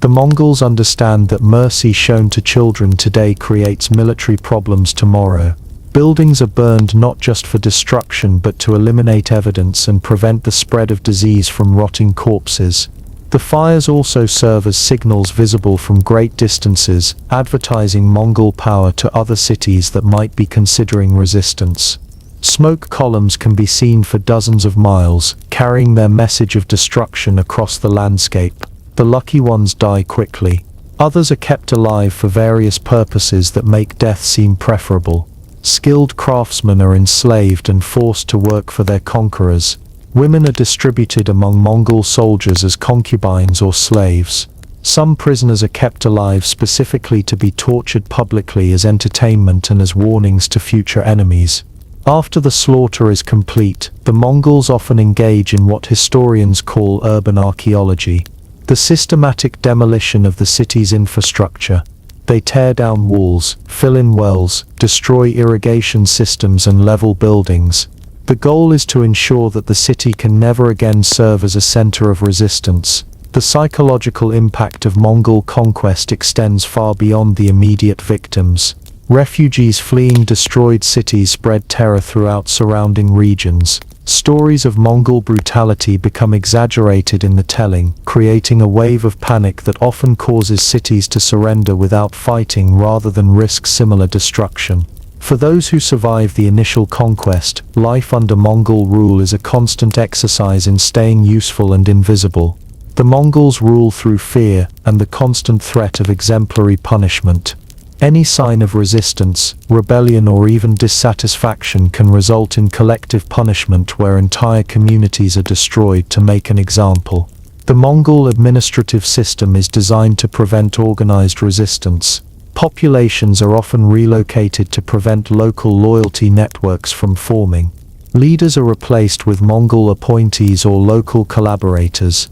The Mongols understand that mercy shown to children today creates military problems tomorrow. Buildings are burned not just for destruction but to eliminate evidence and prevent the spread of disease from rotting corpses. The fires also serve as signals visible from great distances, advertising Mongol power to other cities that might be considering resistance. Smoke columns can be seen for dozens of miles, carrying their message of destruction across the landscape. The lucky ones die quickly. Others are kept alive for various purposes that make death seem preferable. Skilled craftsmen are enslaved and forced to work for their conquerors. Women are distributed among Mongol soldiers as concubines or slaves. Some prisoners are kept alive specifically to be tortured publicly as entertainment and as warnings to future enemies. After the slaughter is complete, the Mongols often engage in what historians call urban archaeology, the systematic demolition of the city's infrastructure. They tear down walls, fill in wells, destroy irrigation systems and level buildings. The goal is to ensure that the city can never again serve as a center of resistance. The psychological impact of Mongol conquest extends far beyond the immediate victims. Refugees fleeing destroyed cities spread terror throughout surrounding regions. Stories of Mongol brutality become exaggerated in the telling, creating a wave of panic that often causes cities to surrender without fighting rather than risk similar destruction. For those who survive the initial conquest, life under Mongol rule is a constant exercise in staying useful and invisible. The Mongols rule through fear and the constant threat of exemplary punishment. Any sign of resistance, rebellion or even dissatisfaction can result in collective punishment where entire communities are destroyed to make an example. The Mongol administrative system is designed to prevent organized resistance. Populations are often relocated to prevent local loyalty networks from forming. Leaders are replaced with Mongol appointees or local collaborators.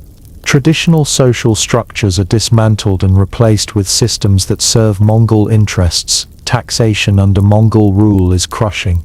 Traditional social structures are dismantled and replaced with systems that serve Mongol interests. Taxation under Mongol rule is crushing.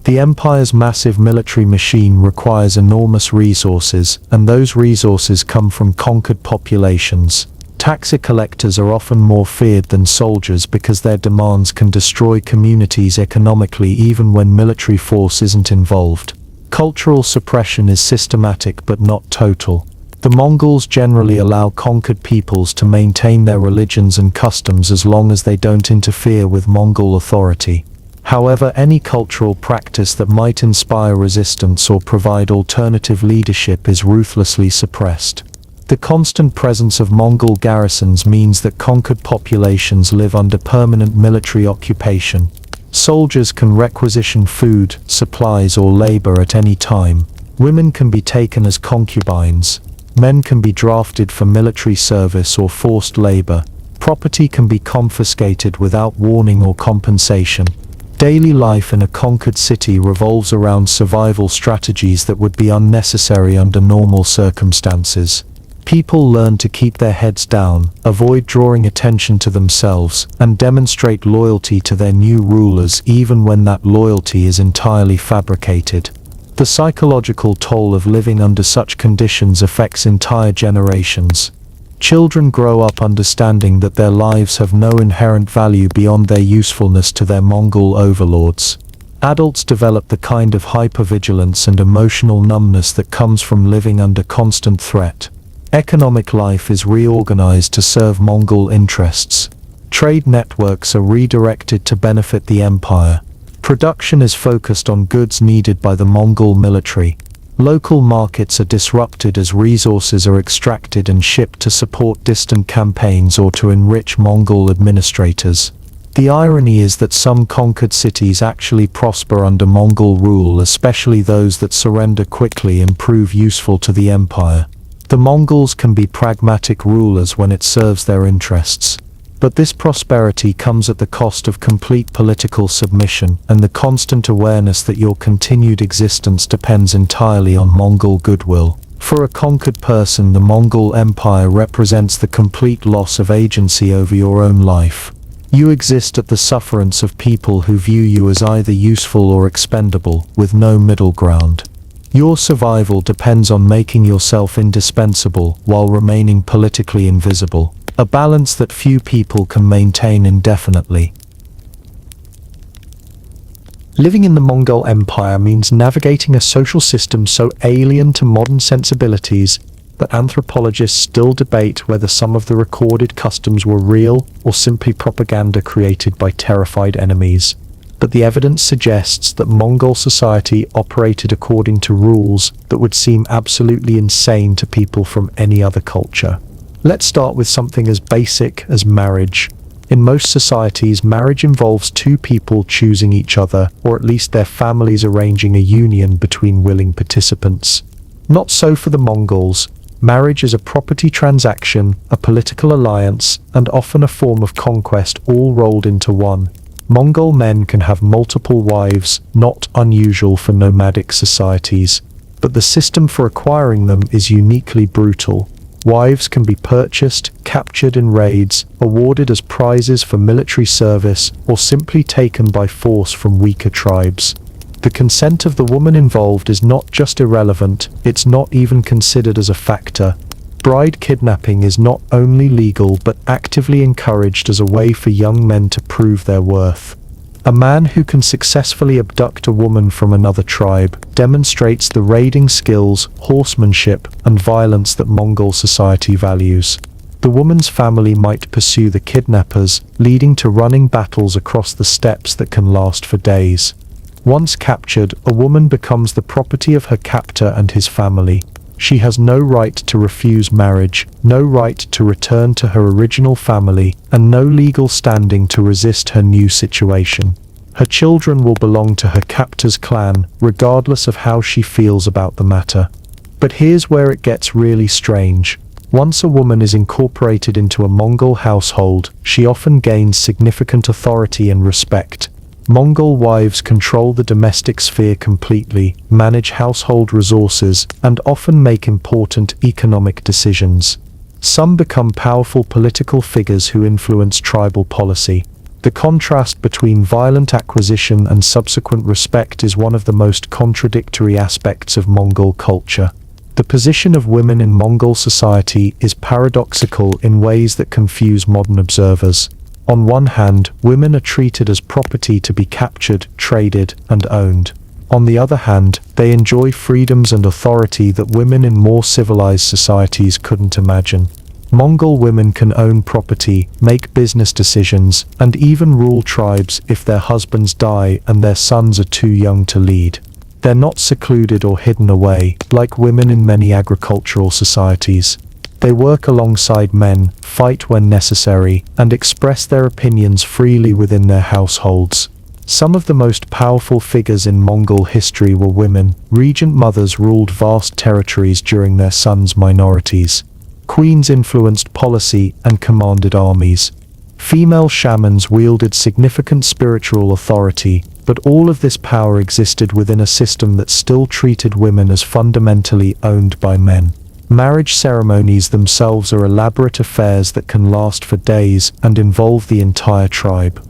The empire's massive military machine requires enormous resources, and those resources come from conquered populations. Tax collectors are often more feared than soldiers because their demands can destroy communities economically even when military force isn't involved. Cultural suppression is systematic but not total. The Mongols generally allow conquered peoples to maintain their religions and customs as long as they don't interfere with Mongol authority. However, any cultural practice that might inspire resistance or provide alternative leadership is ruthlessly suppressed. The constant presence of Mongol garrisons means that conquered populations live under permanent military occupation. Soldiers can requisition food, supplies or labor at any time. Women can be taken as concubines. Men can be drafted for military service or forced labor. Property can be confiscated without warning or compensation. Daily life in a conquered city revolves around survival strategies that would be unnecessary under normal circumstances. People learn to keep their heads down, avoid drawing attention to themselves, and demonstrate loyalty to their new rulers even when that loyalty is entirely fabricated. The psychological toll of living under such conditions affects entire generations. Children grow up understanding that their lives have no inherent value beyond their usefulness to their Mongol overlords. Adults develop the kind of hypervigilance and emotional numbness that comes from living under constant threat. Economic life is reorganized to serve Mongol interests. Trade networks are redirected to benefit the empire. Production is focused on goods needed by the Mongol military. Local markets are disrupted as resources are extracted and shipped to support distant campaigns or to enrich Mongol administrators. The irony is that some conquered cities actually prosper under Mongol rule, especially those that surrender quickly and prove useful to the empire. The Mongols can be pragmatic rulers when it serves their interests. But this prosperity comes at the cost of complete political submission and the constant awareness that your continued existence depends entirely on Mongol goodwill. For a conquered person, the Mongol Empire represents the complete loss of agency over your own life. You exist at the sufferance of people who view you as either useful or expendable, with no middle ground. Your survival depends on making yourself indispensable while remaining politically invisible. A balance that few people can maintain indefinitely. Living in the Mongol Empire means navigating a social system so alien to modern sensibilities that anthropologists still debate whether some of the recorded customs were real or simply propaganda created by terrified enemies. But the evidence suggests that Mongol society operated according to rules that would seem absolutely insane to people from any other culture. Let's start with something as basic as marriage. In most societies, marriage involves two people choosing each other, or at least their families arranging a union between willing participants. Not so for the Mongols. Marriage is a property transaction, a political alliance, and often a form of conquest all rolled into one. Mongol men can have multiple wives, not unusual for nomadic societies, but the system for acquiring them is uniquely brutal. Wives can be purchased, captured in raids, awarded as prizes for military service, or simply taken by force from weaker tribes. The consent of the woman involved is not just irrelevant, it's not even considered as a factor. Bride kidnapping is not only legal but actively encouraged as a way for young men to prove their worth. A man who can successfully abduct a woman from another tribe demonstrates the raiding skills, horsemanship, and violence that Mongol society values. The woman's family might pursue the kidnappers, leading to running battles across the steppes that can last for days. Once captured, a woman becomes the property of her captor and his family. She has no right to refuse marriage, no right to return to her original family, and no legal standing to resist her new situation. Her children will belong to her captor's clan, regardless of how she feels about the matter. But here's where it gets really strange. Once a woman is incorporated into a Mongol household, she often gains significant authority and respect. Mongol wives control the domestic sphere completely, manage household resources, and often make important economic decisions. Some become powerful political figures who influence tribal policy. The contrast between violent acquisition and subsequent respect is one of the most contradictory aspects of Mongol culture. The position of women in Mongol society is paradoxical in ways that confuse modern observers. On one hand, women are treated as property to be captured, traded, and owned. On the other hand, they enjoy freedoms and authority that women in more civilized societies couldn't imagine. Mongol women can own property, make business decisions, and even rule tribes if their husbands die and their sons are too young to lead. They're not secluded or hidden away, like women in many agricultural societies. They work alongside men, fight when necessary, and express their opinions freely within their households. Some of the most powerful figures in Mongol history were women. Regent mothers ruled vast territories during their sons' minorities. Queens influenced policy and commanded armies. Female shamans wielded significant spiritual authority, but all of this power existed within a system that still treated women as fundamentally owned by men. Marriage ceremonies themselves are elaborate affairs that can last for days and involve the entire tribe.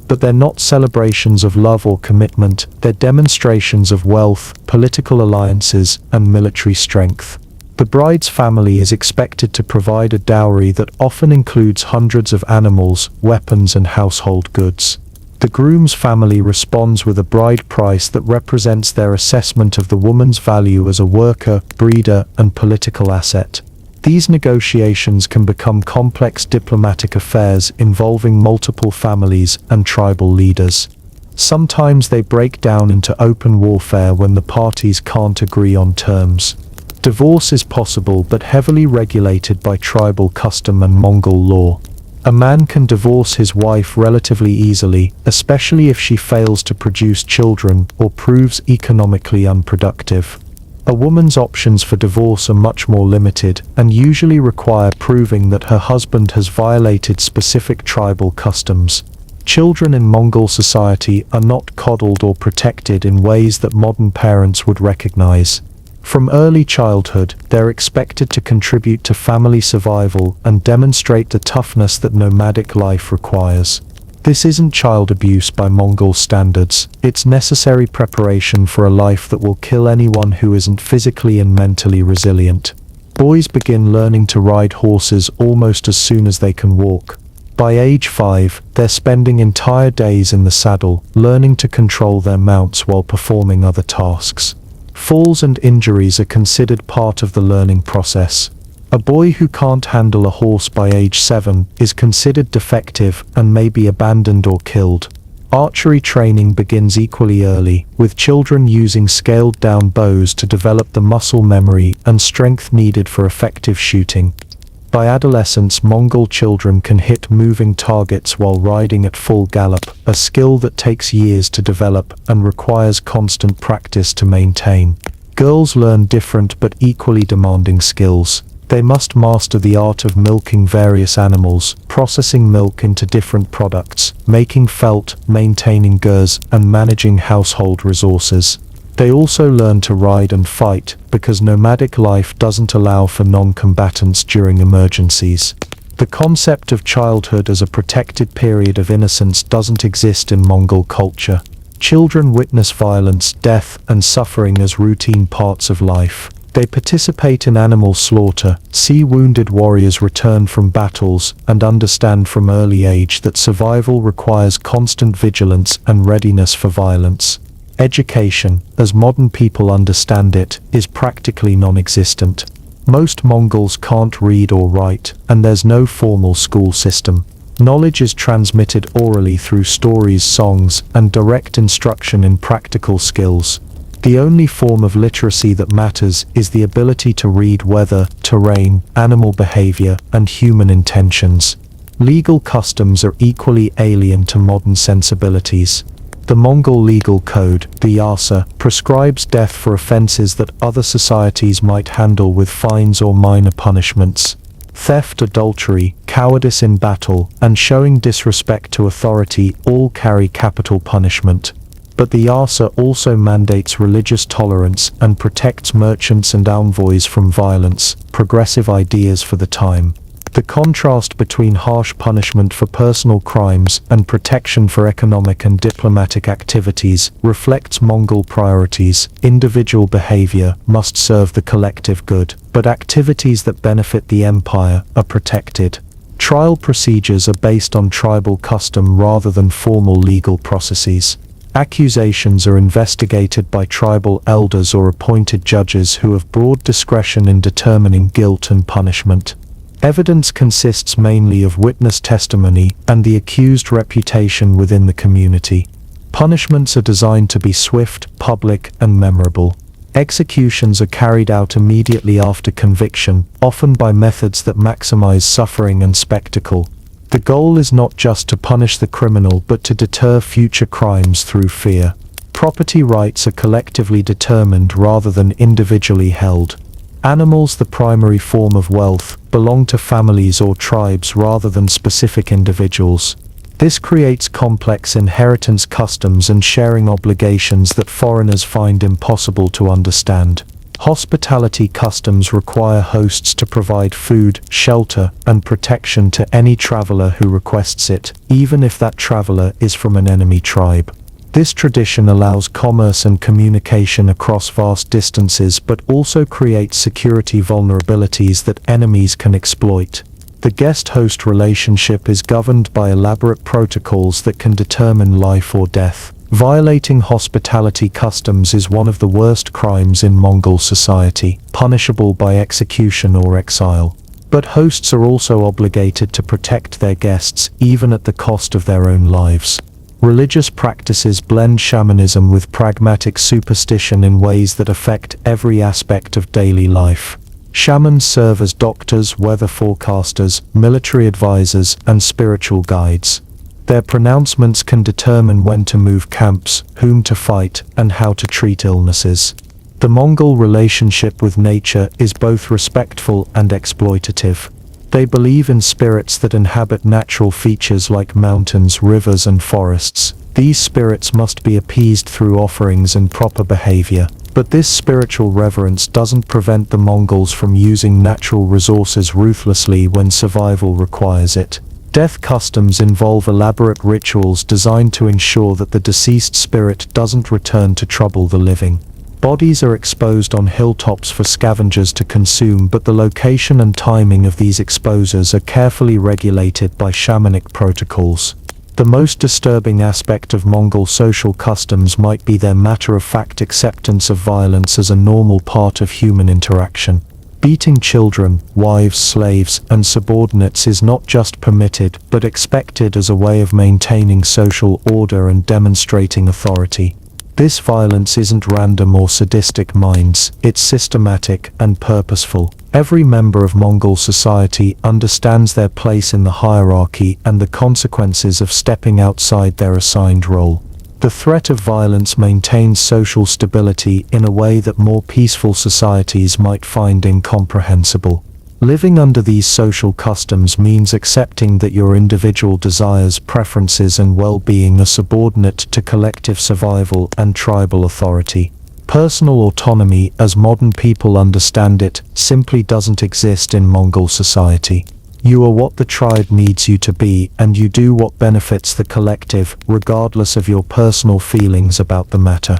But they're not celebrations of love or commitment, they're demonstrations of wealth, political alliances, and military strength. The bride's family is expected to provide a dowry that often includes hundreds of animals, weapons, and household goods. The groom's family responds with a bride price that represents their assessment of the woman's value as a worker, breeder, and political asset. These negotiations can become complex diplomatic affairs involving multiple families and tribal leaders. Sometimes they break down into open warfare when the parties can't agree on terms. Divorce is possible but heavily regulated by tribal custom and Mongol law. A man can divorce his wife relatively easily, especially if she fails to produce children or proves economically unproductive. A woman's options for divorce are much more limited, and usually require proving that her husband has violated specific tribal customs. Children in Mongol society are not coddled or protected in ways that modern parents would recognize. From early childhood, they're expected to contribute to family survival and demonstrate the toughness that nomadic life requires. This isn't child abuse by Mongol standards, it's necessary preparation for a life that will kill anyone who isn't physically and mentally resilient. Boys begin learning to ride horses almost as soon as they can walk. By age 5, they're spending entire days in the saddle, learning to control their mounts while performing other tasks. Falls and injuries are considered part of the learning process. A boy who can't handle a horse by age 7 is considered defective and may be abandoned or killed. Archery training begins equally early, with children using scaled-down bows to develop the muscle memory and strength needed for effective shooting. By adolescence, Mongol children can hit moving targets while riding at full gallop, a skill that takes years to develop and requires constant practice to maintain. Girls learn different but equally demanding skills. They must master the art of milking various animals, processing milk into different products, making felt, maintaining gers, and managing household resources. They also learn to ride and fight, because nomadic life doesn't allow for non-combatants during emergencies. The concept of childhood as a protected period of innocence doesn't exist in Mongol culture. Children witness violence, death, and suffering as routine parts of life. They participate in animal slaughter, see wounded warriors return from battles, and understand from early age that survival requires constant vigilance and readiness for violence. Education, as modern people understand it, is practically non-existent. Most Mongols can't read or write, and there's no formal school system. Knowledge is transmitted orally through stories, songs, and direct instruction in practical skills. The only form of literacy that matters is the ability to read weather, terrain, animal behavior, and human intentions. Legal customs are equally alien to modern sensibilities. The Mongol legal code, the Yasa, prescribes death for offenses that other societies might handle with fines or minor punishments. Theft, adultery, cowardice in battle, and showing disrespect to authority all carry capital punishment. But the Yasa also mandates religious tolerance and protects merchants and envoys from violence, progressive ideas for the time. The contrast between harsh punishment for personal crimes and protection for economic and diplomatic activities reflects Mongol priorities. Individual behavior must serve the collective good, but activities that benefit the empire are protected. Trial procedures are based on tribal custom rather than formal legal processes. Accusations are investigated by tribal elders or appointed judges who have broad discretion in determining guilt and punishment. Evidence consists mainly of witness testimony and the accused reputation within the community. Punishments are designed to be swift, public, and memorable. Executions are carried out immediately after conviction, often by methods that maximize suffering and spectacle. The goal is not just to punish the criminal but to deter future crimes through fear. Property rights are collectively determined rather than individually held. Animals, the primary form of wealth, belong to families or tribes rather than specific individuals. This creates complex inheritance customs and sharing obligations that foreigners find impossible to understand. Hospitality customs require hosts to provide food, shelter, and protection to any traveler who requests it, even if that traveler is from an enemy tribe. This tradition allows commerce and communication across vast distances but also creates security vulnerabilities that enemies can exploit. The guest-host relationship is governed by elaborate protocols that can determine life or death. Violating hospitality customs is one of the worst crimes in Mongol society, punishable by execution or exile. But hosts are also obligated to protect their guests, even at the cost of their own lives. Religious practices blend shamanism with pragmatic superstition in ways that affect every aspect of daily life. Shamans serve as doctors, weather forecasters, military advisors, and spiritual guides. Their pronouncements can determine when to move camps, whom to fight, and how to treat illnesses. The Mongol relationship with nature is both respectful and exploitative. They believe in spirits that inhabit natural features like mountains, rivers, and forests. These spirits must be appeased through offerings and proper behavior. But this spiritual reverence doesn't prevent the Mongols from using natural resources ruthlessly when survival requires it. Death customs involve elaborate rituals designed to ensure that the deceased spirit doesn't return to trouble the living. Bodies are exposed on hilltops for scavengers to consume, but the location and timing of these exposures are carefully regulated by shamanic protocols. The most disturbing aspect of Mongol social customs might be their matter-of-fact acceptance of violence as a normal part of human interaction. Beating children, wives, slaves, and subordinates is not just permitted, but expected as a way of maintaining social order and demonstrating authority. This violence isn't random or sadistic minds, it's systematic and purposeful. Every member of Mongol society understands their place in the hierarchy and the consequences of stepping outside their assigned role. The threat of violence maintains social stability in a way that more peaceful societies might find incomprehensible. Living under these social customs means accepting that your individual desires, preferences, and well-being are subordinate to collective survival and tribal authority. Personal autonomy, as modern people understand it, simply doesn't exist in Mongol society. You are what the tribe needs you to be, and you do what benefits the collective, regardless of your personal feelings about the matter.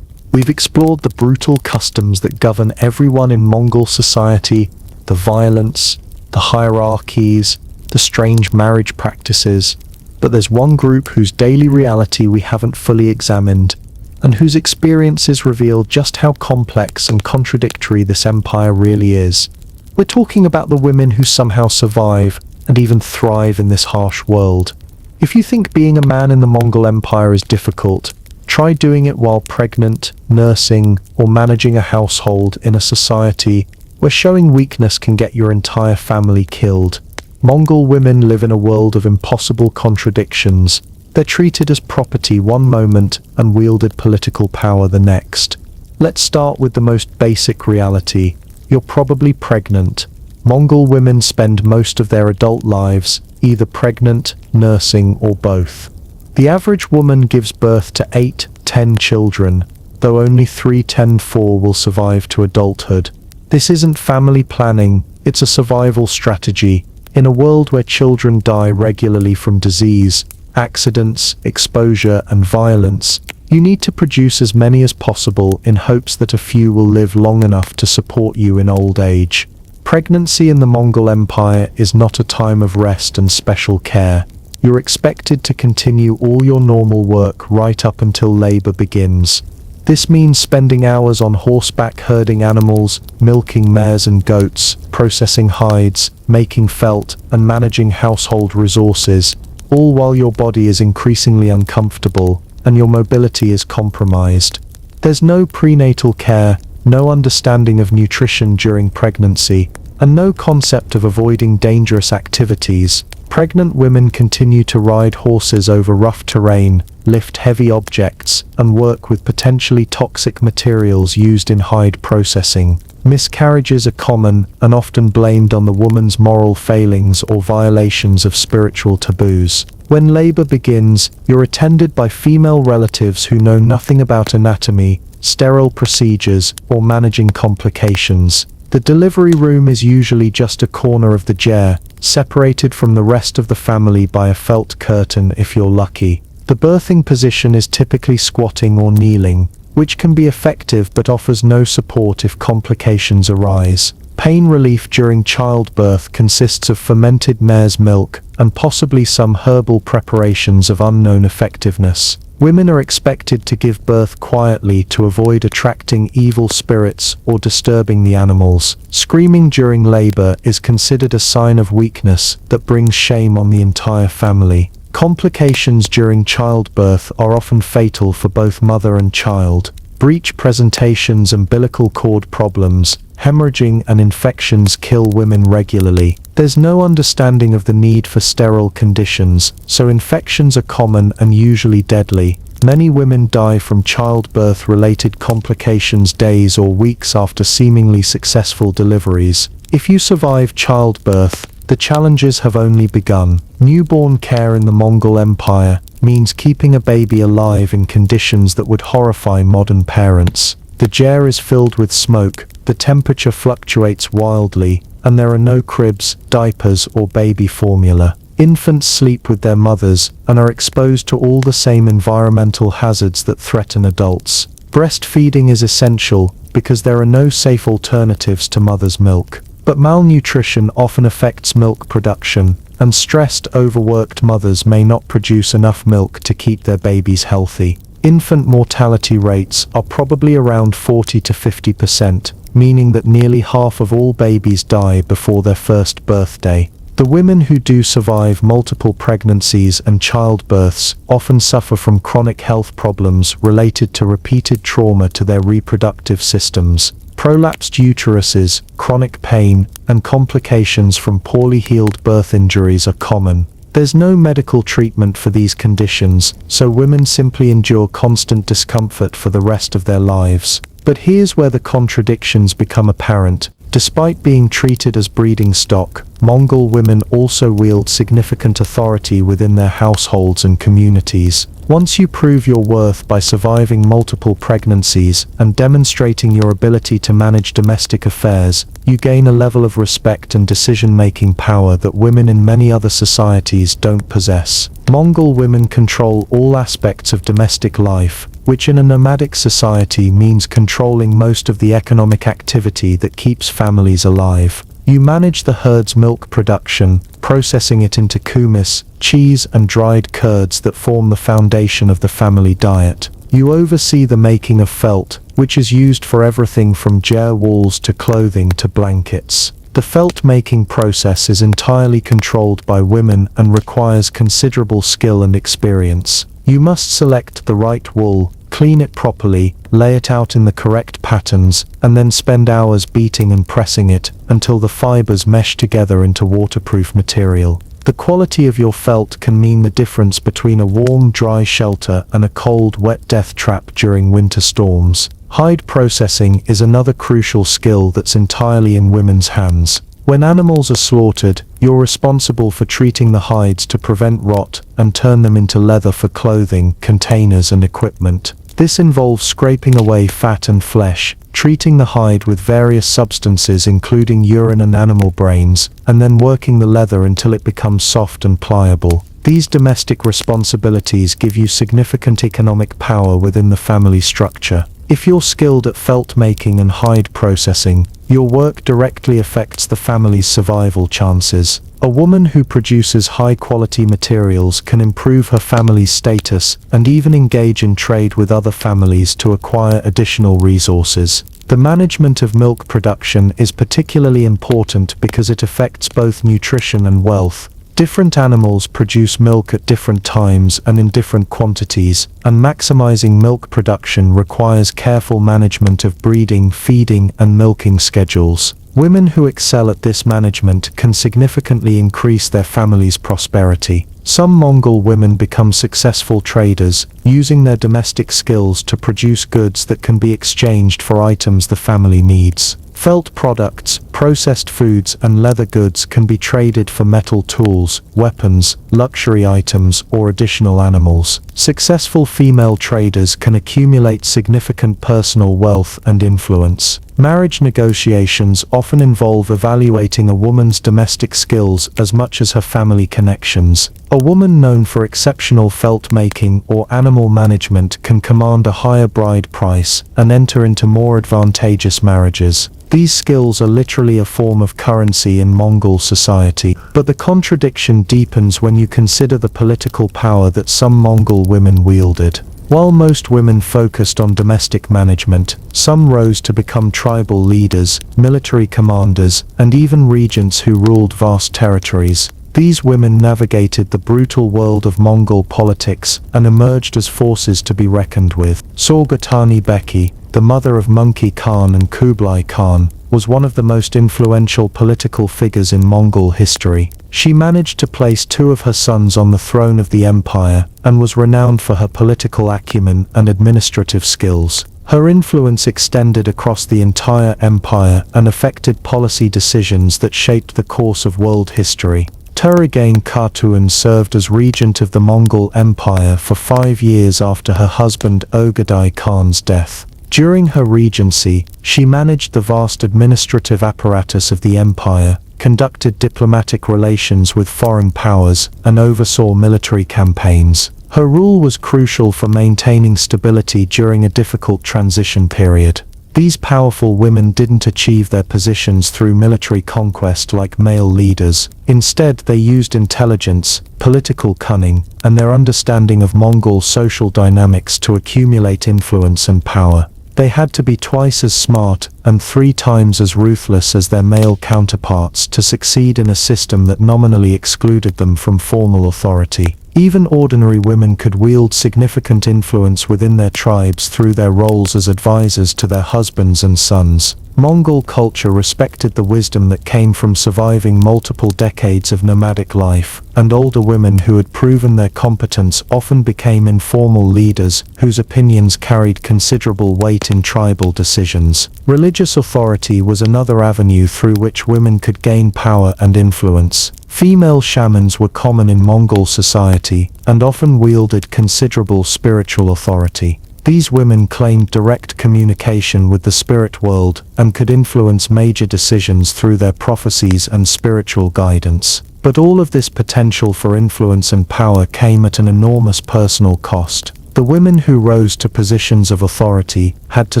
We've explored the brutal customs that govern everyone in Mongol society, the violence, the hierarchies, the strange marriage practices, but there's one group whose daily reality we haven't fully examined, and whose experiences reveal just how complex and contradictory this empire really is. We're talking about the women who somehow survive and even thrive in this harsh world. If you think being a man in the Mongol Empire is difficult, try doing it while pregnant, nursing, or managing a household in a society where showing weakness can get your entire family killed. Mongol women live in a world of impossible contradictions. They're treated as property one moment and wielded political power the next. Let's start with the most basic reality. You're probably pregnant. Mongol women spend most of their adult lives either pregnant, nursing, or both. The average woman gives birth to 8-10 children, though only 3-4 will survive to adulthood. This isn't family planning, it's a survival strategy. In a world where children die regularly from disease, accidents, exposure, and violence, you need to produce as many as possible in hopes that a few will live long enough to support you in old age. Pregnancy in the Mongol Empire is not a time of rest and special care. You're expected to continue all your normal work right up until labor begins. This means spending hours on horseback herding animals, milking mares and goats, processing hides, making felt, and managing household resources, all while your body is increasingly uncomfortable and your mobility is compromised. There's no prenatal care, no understanding of nutrition during pregnancy, and no concept of avoiding dangerous activities. Pregnant women continue to ride horses over rough terrain, lift heavy objects, and work with potentially toxic materials used in hide processing. Miscarriages are common and often blamed on the woman's moral failings or violations of spiritual taboos. When labor begins, you're attended by female relatives who know nothing about anatomy, sterile procedures, or managing complications. The delivery room is usually just a corner of the chair, separated from the rest of the family by a felt curtain if you're lucky. The birthing position is typically squatting or kneeling, which can be effective but offers no support if complications arise. Pain relief during childbirth consists of fermented mare's milk and possibly some herbal preparations of unknown effectiveness. Women are expected to give birth quietly to avoid attracting evil spirits or disturbing the animals. Screaming during labor is considered a sign of weakness that brings shame on the entire family. Complications during childbirth are often fatal for both mother and child. Breech presentations, umbilical cord problems, hemorrhaging, and infections kill women regularly. There's no understanding of the need for sterile conditions, so infections are common and usually deadly. Many women die from childbirth-related complications days or weeks after seemingly successful deliveries. If you survive childbirth, the challenges have only begun. Newborn care in the Mongol Empire means keeping a baby alive in conditions that would horrify modern parents. The chair is filled with smoke, the temperature fluctuates wildly, and there are no cribs, diapers, or baby formula. Infants sleep with their mothers and are exposed to all the same environmental hazards that threaten adults. Breastfeeding is essential because there are no safe alternatives to mother's milk. But malnutrition often affects milk production, and stressed, overworked mothers may not produce enough milk to keep their babies healthy. Infant mortality rates are probably around 40 to 50%, meaning that nearly half of all babies die before their first birthday. The women who do survive multiple pregnancies and childbirths often suffer from chronic health problems related to repeated trauma to their reproductive systems. Prolapsed uteruses, chronic pain, and complications from poorly healed birth injuries are common. There's no medical treatment for these conditions, so women simply endure constant discomfort for the rest of their lives. But here's where the contradictions become apparent. Despite being treated as breeding stock, Mongol women also wield significant authority within their households and communities. Once you prove your worth by surviving multiple pregnancies and demonstrating your ability to manage domestic affairs, you gain a level of respect and decision-making power that women in many other societies don't possess. Mongol women control all aspects of domestic life, which in a nomadic society means controlling most of the economic activity that keeps families alive. You manage the herd's milk production, processing it into kumis, cheese and dried curds that form the foundation of the family diet. You oversee the making of felt, which is used for everything from jar walls to clothing to blankets. The felt making process is entirely controlled by women and requires considerable skill and experience. You must select the right wool, clean it properly, lay it out in the correct patterns, and then spend hours beating and pressing it until the fibers mesh together into waterproof material. The quality of your felt can mean the difference between a warm, dry shelter and a cold, wet death trap during winter storms. Hide processing is another crucial skill that's entirely in women's hands. When animals are slaughtered, you're responsible for treating the hides to prevent rot and turn them into leather for clothing, containers and equipment. This involves scraping away fat and flesh, treating the hide with various substances including urine and animal brains, and then working the leather until it becomes soft and pliable. These domestic responsibilities give you significant economic power within the family structure. If you're skilled at felt making and hide processing, your work directly affects the family's survival chances. A woman who produces high-quality materials can improve her family's status and even engage in trade with other families to acquire additional resources. The management of milk production is particularly important because it affects both nutrition and wealth. Different animals produce milk at different times and in different quantities, and maximizing milk production requires careful management of breeding, feeding, and milking schedules. Women who excel at this management can significantly increase their family's prosperity. Some Mongol women become successful traders, using their domestic skills to produce goods that can be exchanged for items the family needs. Felt products, processed foods and leather goods can be traded for metal tools, weapons, luxury items or additional animals. Successful female traders can accumulate significant personal wealth and influence. Marriage negotiations often involve evaluating a woman's domestic skills as much as her family connections. A woman known for exceptional felt making or animal management can command a higher bride price and enter into more advantageous marriages. These skills are literally a form of currency in Mongol society, but the contradiction deepens when you consider the political power that some Mongol women wielded. While most women focused on domestic management, some rose to become tribal leaders, military commanders, and even regents who ruled vast territories. These women navigated the brutal world of Mongol politics and emerged as forces to be reckoned with. Sorghutani Beki, the mother of Monkey Khan and Kublai Khan, was one of the most influential political figures in Mongol history. She managed to place two of her sons on the throne of the empire, and was renowned for her political acumen and administrative skills. Her influence extended across the entire empire and affected policy decisions that shaped the course of world history. Turigane Khatun served as regent of the Mongol Empire for 5 years after her husband Ogadai Khan's death. During her regency, she managed the vast administrative apparatus of the empire, conducted diplomatic relations with foreign powers, and oversaw military campaigns. Her rule was crucial for maintaining stability during a difficult transition period. These powerful women didn't achieve their positions through military conquest like male leaders. Instead, they used intelligence, political cunning, and their understanding of Mongol social dynamics to accumulate influence and power. They had to be twice as smart and 3 times as ruthless as their male counterparts to succeed in a system that nominally excluded them from formal authority. Even ordinary women could wield significant influence within their tribes through their roles as advisors to their husbands and sons. Mongol culture respected the wisdom that came from surviving multiple decades of nomadic life, and older women who had proven their competence often became informal leaders whose opinions carried considerable weight in tribal decisions. Religious authority was another avenue through which women could gain power and influence. Female shamans were common in Mongol society, and often wielded considerable spiritual authority. These women claimed direct communication with the spirit world, and could influence major decisions through their prophecies and spiritual guidance. But all of this potential for influence and power came at an enormous personal cost. The women who rose to positions of authority had to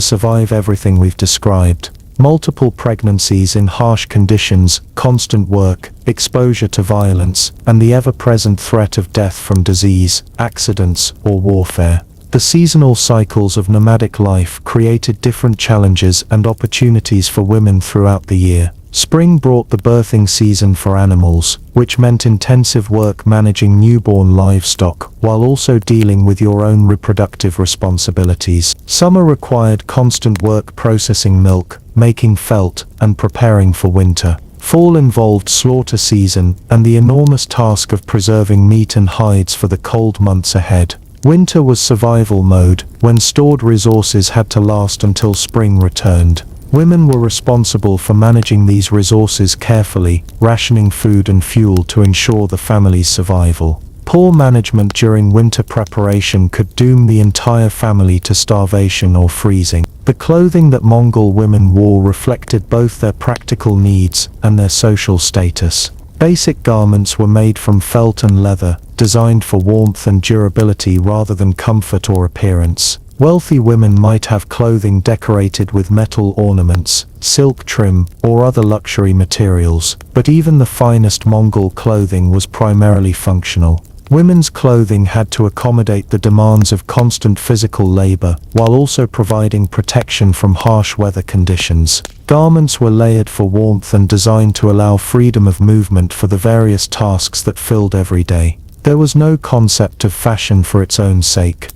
survive everything we've described. Multiple pregnancies in harsh conditions, constant work, exposure to violence, and the ever-present threat of death from disease, accidents, or warfare. The seasonal cycles of nomadic life created different challenges and opportunities for women throughout the year. Spring brought the birthing season for animals, which meant intensive work managing newborn livestock, while also dealing with your own reproductive responsibilities. Summer required constant work processing milk, making felt, and preparing for winter. Fall involved slaughter season, and the enormous task of preserving meat and hides for the cold months ahead. Winter was survival mode, when stored resources had to last until spring returned. Women were responsible for managing these resources carefully, rationing food and fuel to ensure the family's survival. Poor management during winter preparation could doom the entire family to starvation or freezing. The clothing that Mongol women wore reflected both their practical needs and their social status. Basic garments were made from felt and leather, designed for warmth and durability rather than comfort or appearance. Wealthy women might have clothing decorated with metal ornaments, silk trim, or other luxury materials, but even the finest Mongol clothing was primarily functional. Women's clothing had to accommodate the demands of constant physical labor, while also providing protection from harsh weather conditions. Garments were layered for warmth and designed to allow freedom of movement for the various tasks that filled every day. There was no concept of fashion for its own sake.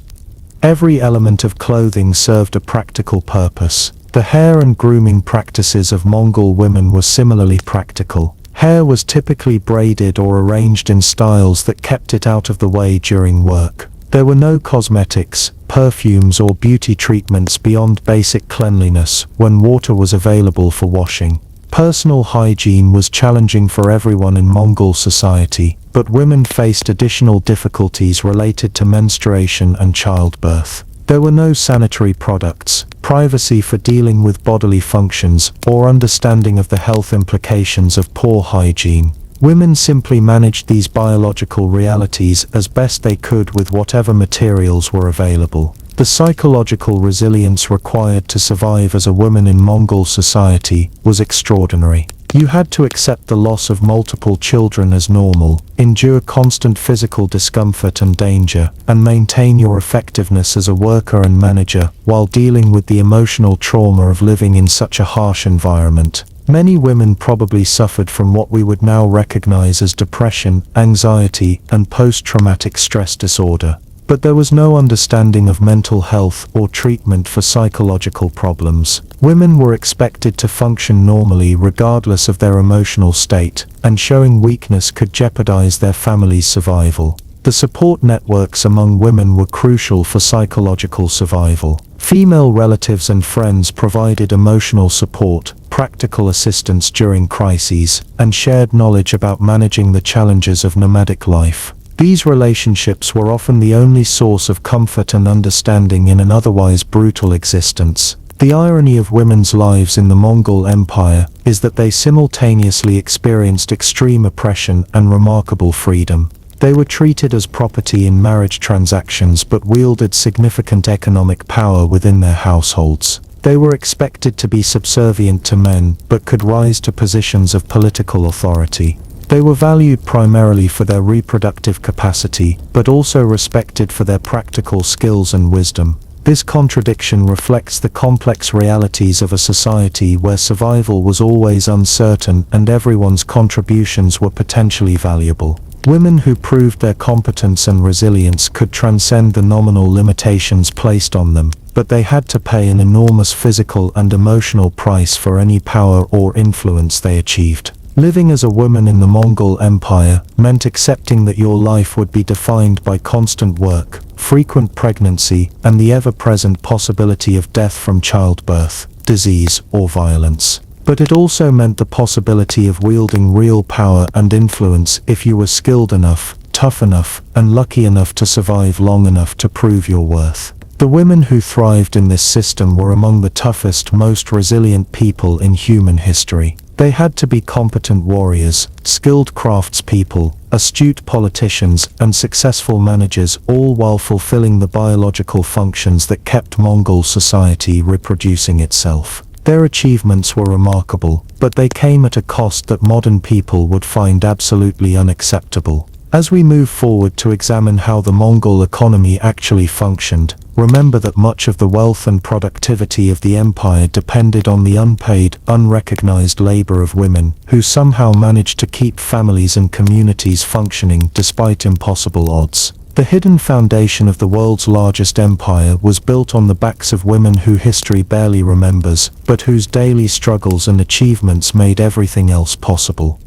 Every element of clothing served a practical purpose. The hair and grooming practices of Mongol women were similarly practical. Hair was typically braided or arranged in styles that kept it out of the way during work. There were no cosmetics, perfumes, or beauty treatments beyond basic cleanliness when water was available for washing. Personal hygiene was challenging for everyone in Mongol society, but women faced additional difficulties related to menstruation and childbirth. There were no sanitary products, privacy for dealing with bodily functions, or understanding of the health implications of poor hygiene. Women simply managed these biological realities as best they could with whatever materials were available. The psychological resilience required to survive as a woman in Mongol society was extraordinary. You had to accept the loss of multiple children as normal, endure constant physical discomfort and danger, and maintain your effectiveness as a worker and manager while dealing with the emotional trauma of living in such a harsh environment. Many women probably suffered from what we would now recognize as depression, anxiety, and post-traumatic stress disorder. But there was no understanding of mental health or treatment for psychological problems. Women were expected to function normally regardless of their emotional state, and showing weakness could jeopardize their family's survival. The support networks among women were crucial for psychological survival. Female relatives and friends provided emotional support, practical assistance during crises, and shared knowledge about managing the challenges of nomadic life. These relationships were often the only source of comfort and understanding in an otherwise brutal existence. The irony of women's lives in the Mongol Empire is that they simultaneously experienced extreme oppression and remarkable freedom. They were treated as property in marriage transactions but wielded significant economic power within their households. They were expected to be subservient to men but could rise to positions of political authority. They were valued primarily for their reproductive capacity, but also respected for their practical skills and wisdom. This contradiction reflects the complex realities of a society where survival was always uncertain and everyone's contributions were potentially valuable. Women who proved their competence and resilience could transcend the nominal limitations placed on them, but they had to pay an enormous physical and emotional price for any power or influence they achieved. Living as a woman in the Mongol Empire meant accepting that your life would be defined by constant work, frequent pregnancy, and the ever-present possibility of death from childbirth, disease, or violence. But it also meant the possibility of wielding real power and influence if you were skilled enough, tough enough, and lucky enough to survive long enough to prove your worth. The women who thrived in this system were among the toughest, most resilient people in human history. They had to be competent warriors, skilled craftspeople, astute politicians, and successful managers, all while fulfilling the biological functions that kept Mongol society reproducing itself. Their achievements were remarkable, but they came at a cost that modern people would find absolutely unacceptable. As we move forward to examine how the Mongol economy actually functioned, remember that much of the wealth and productivity of the empire depended on the unpaid, unrecognized labor of women, who somehow managed to keep families and communities functioning despite impossible odds. The hidden foundation of the world's largest empire was built on the backs of women who history barely remembers, but whose daily struggles and achievements made everything else possible.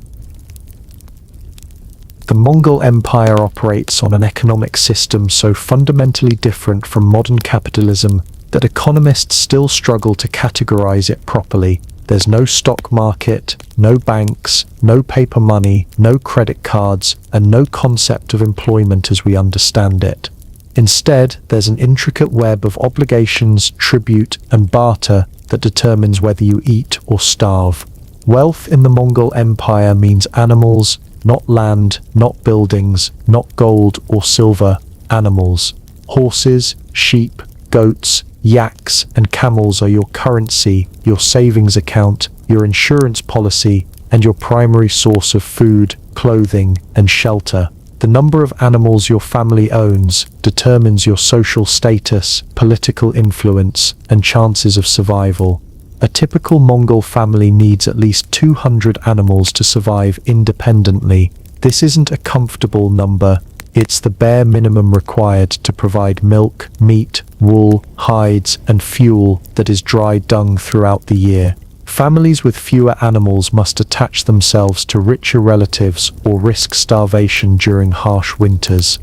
The Mongol Empire operates on an economic system so fundamentally different from modern capitalism that economists still struggle to categorize it properly. There's no stock market, no banks, no paper money, no credit cards, and no concept of employment as we understand it. Instead, there's an intricate web of obligations, tribute, and barter that determines whether you eat or starve. Wealth in the Mongol Empire means animals, not land, not buildings, not gold or silver, animals. Horses, sheep, goats, yaks, and camels are your currency, your savings account, your insurance policy, and your primary source of food, clothing, and shelter. The number of animals your family owns determines your social status, political influence, and chances of survival. A typical Mongol family needs at least 200 animals to survive independently. This isn't a comfortable number. It's the bare minimum required to provide milk, meat, wool, hides, and fuel that is dry dung throughout the year. Families with fewer animals must attach themselves to richer relatives or risk starvation during harsh winters.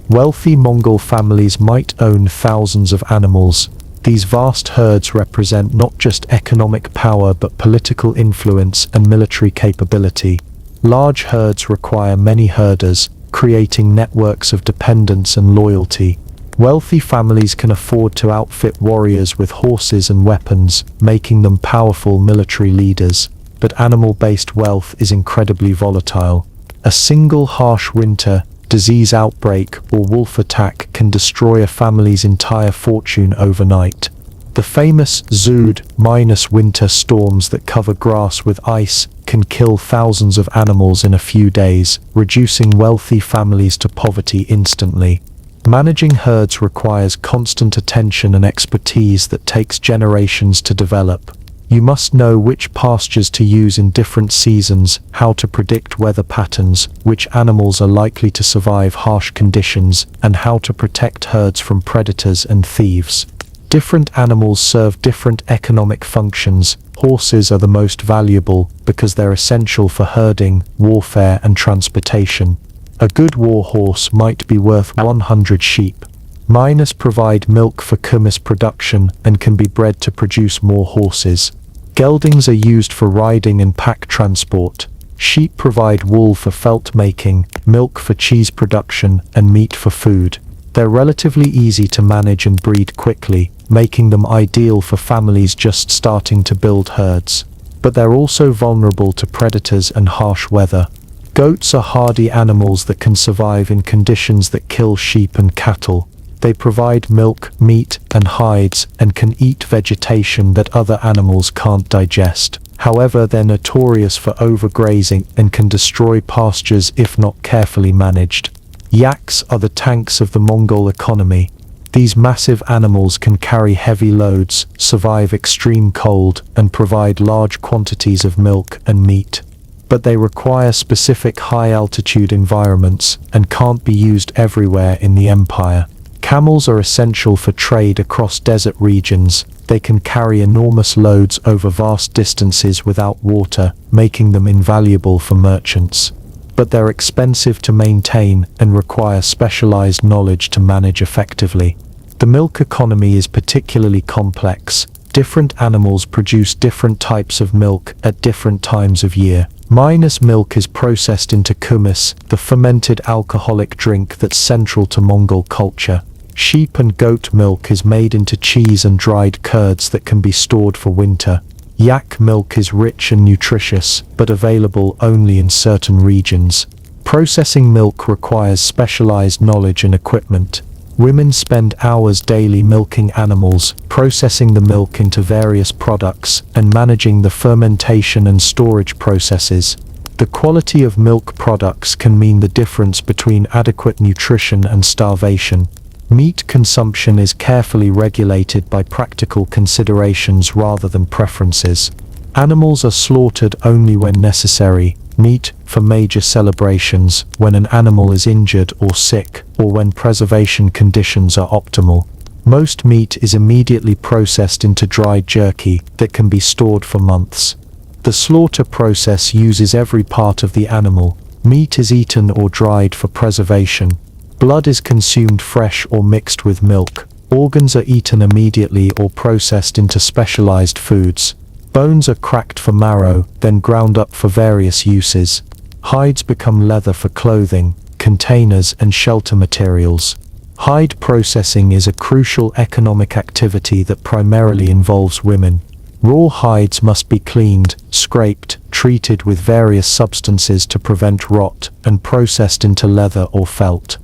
Wealthy Mongol families might own thousands of animals. These vast herds represent not just economic power but political influence and military capability. Large herds require many herders, creating networks of dependence and loyalty. Wealthy families can afford to outfit warriors with horses and weapons, making them powerful military leaders. But animal-based wealth is incredibly volatile. A single harsh winter, disease outbreak, or wolf attack can destroy a family's entire fortune overnight. The famous Zood minus winter storms that cover grass with ice can kill thousands of animals in a few days, reducing wealthy families to poverty instantly. Managing herds requires constant attention and expertise that takes generations to develop. You must know which pastures to use in different seasons, how to predict weather patterns, which animals are likely to survive harsh conditions, and how to protect herds from predators and thieves. Different animals serve different economic functions. Horses are the most valuable because they're essential for herding, warfare, and transportation. A good war horse might be worth 100 sheep. Miners provide milk for kumis production and can be bred to produce more horses. Geldings are used for riding and pack transport. Sheep provide wool for felt making, milk for cheese production, and meat for food. They're relatively easy to manage and breed quickly, making them ideal for families just starting to build herds. But they're also vulnerable to predators and harsh weather. Goats are hardy animals that can survive in conditions that kill sheep and cattle. They provide milk, meat, and hides, and can eat vegetation that other animals can't digest. However, they're notorious for overgrazing and can destroy pastures if not carefully managed. Yaks are the tanks of the Mongol economy. These massive animals can carry heavy loads, survive extreme cold, and provide large quantities of milk and meat. but they require specific high-altitude environments and can't be used everywhere in the empire. Camels are essential for trade across desert regions. They can carry enormous loads over vast distances without water, making them invaluable for merchants. But they're expensive to maintain and require specialized knowledge to manage effectively. The milk economy is particularly complex. Different animals produce different types of milk at different times of year. Minus milk is processed into kumis, the fermented alcoholic drink that's central to Mongol culture. Sheep and goat milk is made into cheese and dried curds that can be stored for winter. Yak milk is rich and nutritious, but available only in certain regions. Processing milk requires specialized knowledge and equipment. Women spend hours daily milking animals, processing the milk into various products, and managing the fermentation and storage processes. The quality of milk products can mean the difference between adequate nutrition and starvation. Meat consumption is carefully regulated by practical considerations rather than preferences. Animals are slaughtered only when necessary. Meat for major celebrations, when an animal is injured or sick, or when preservation conditions are optimal. Most meat is immediately processed into dried jerky that can be stored for months. The slaughter process uses every part of the animal. Meat is eaten or dried for preservation. Blood is consumed fresh or mixed with milk. Organs are eaten immediately or processed into specialized foods. Bones are cracked for marrow, then ground up for various uses. Hides become leather for clothing, containers, and shelter materials. Hide processing is a crucial economic activity that primarily involves women. Raw hides must be cleaned, scraped, treated with various substances to prevent rot, and processed into leather or felt.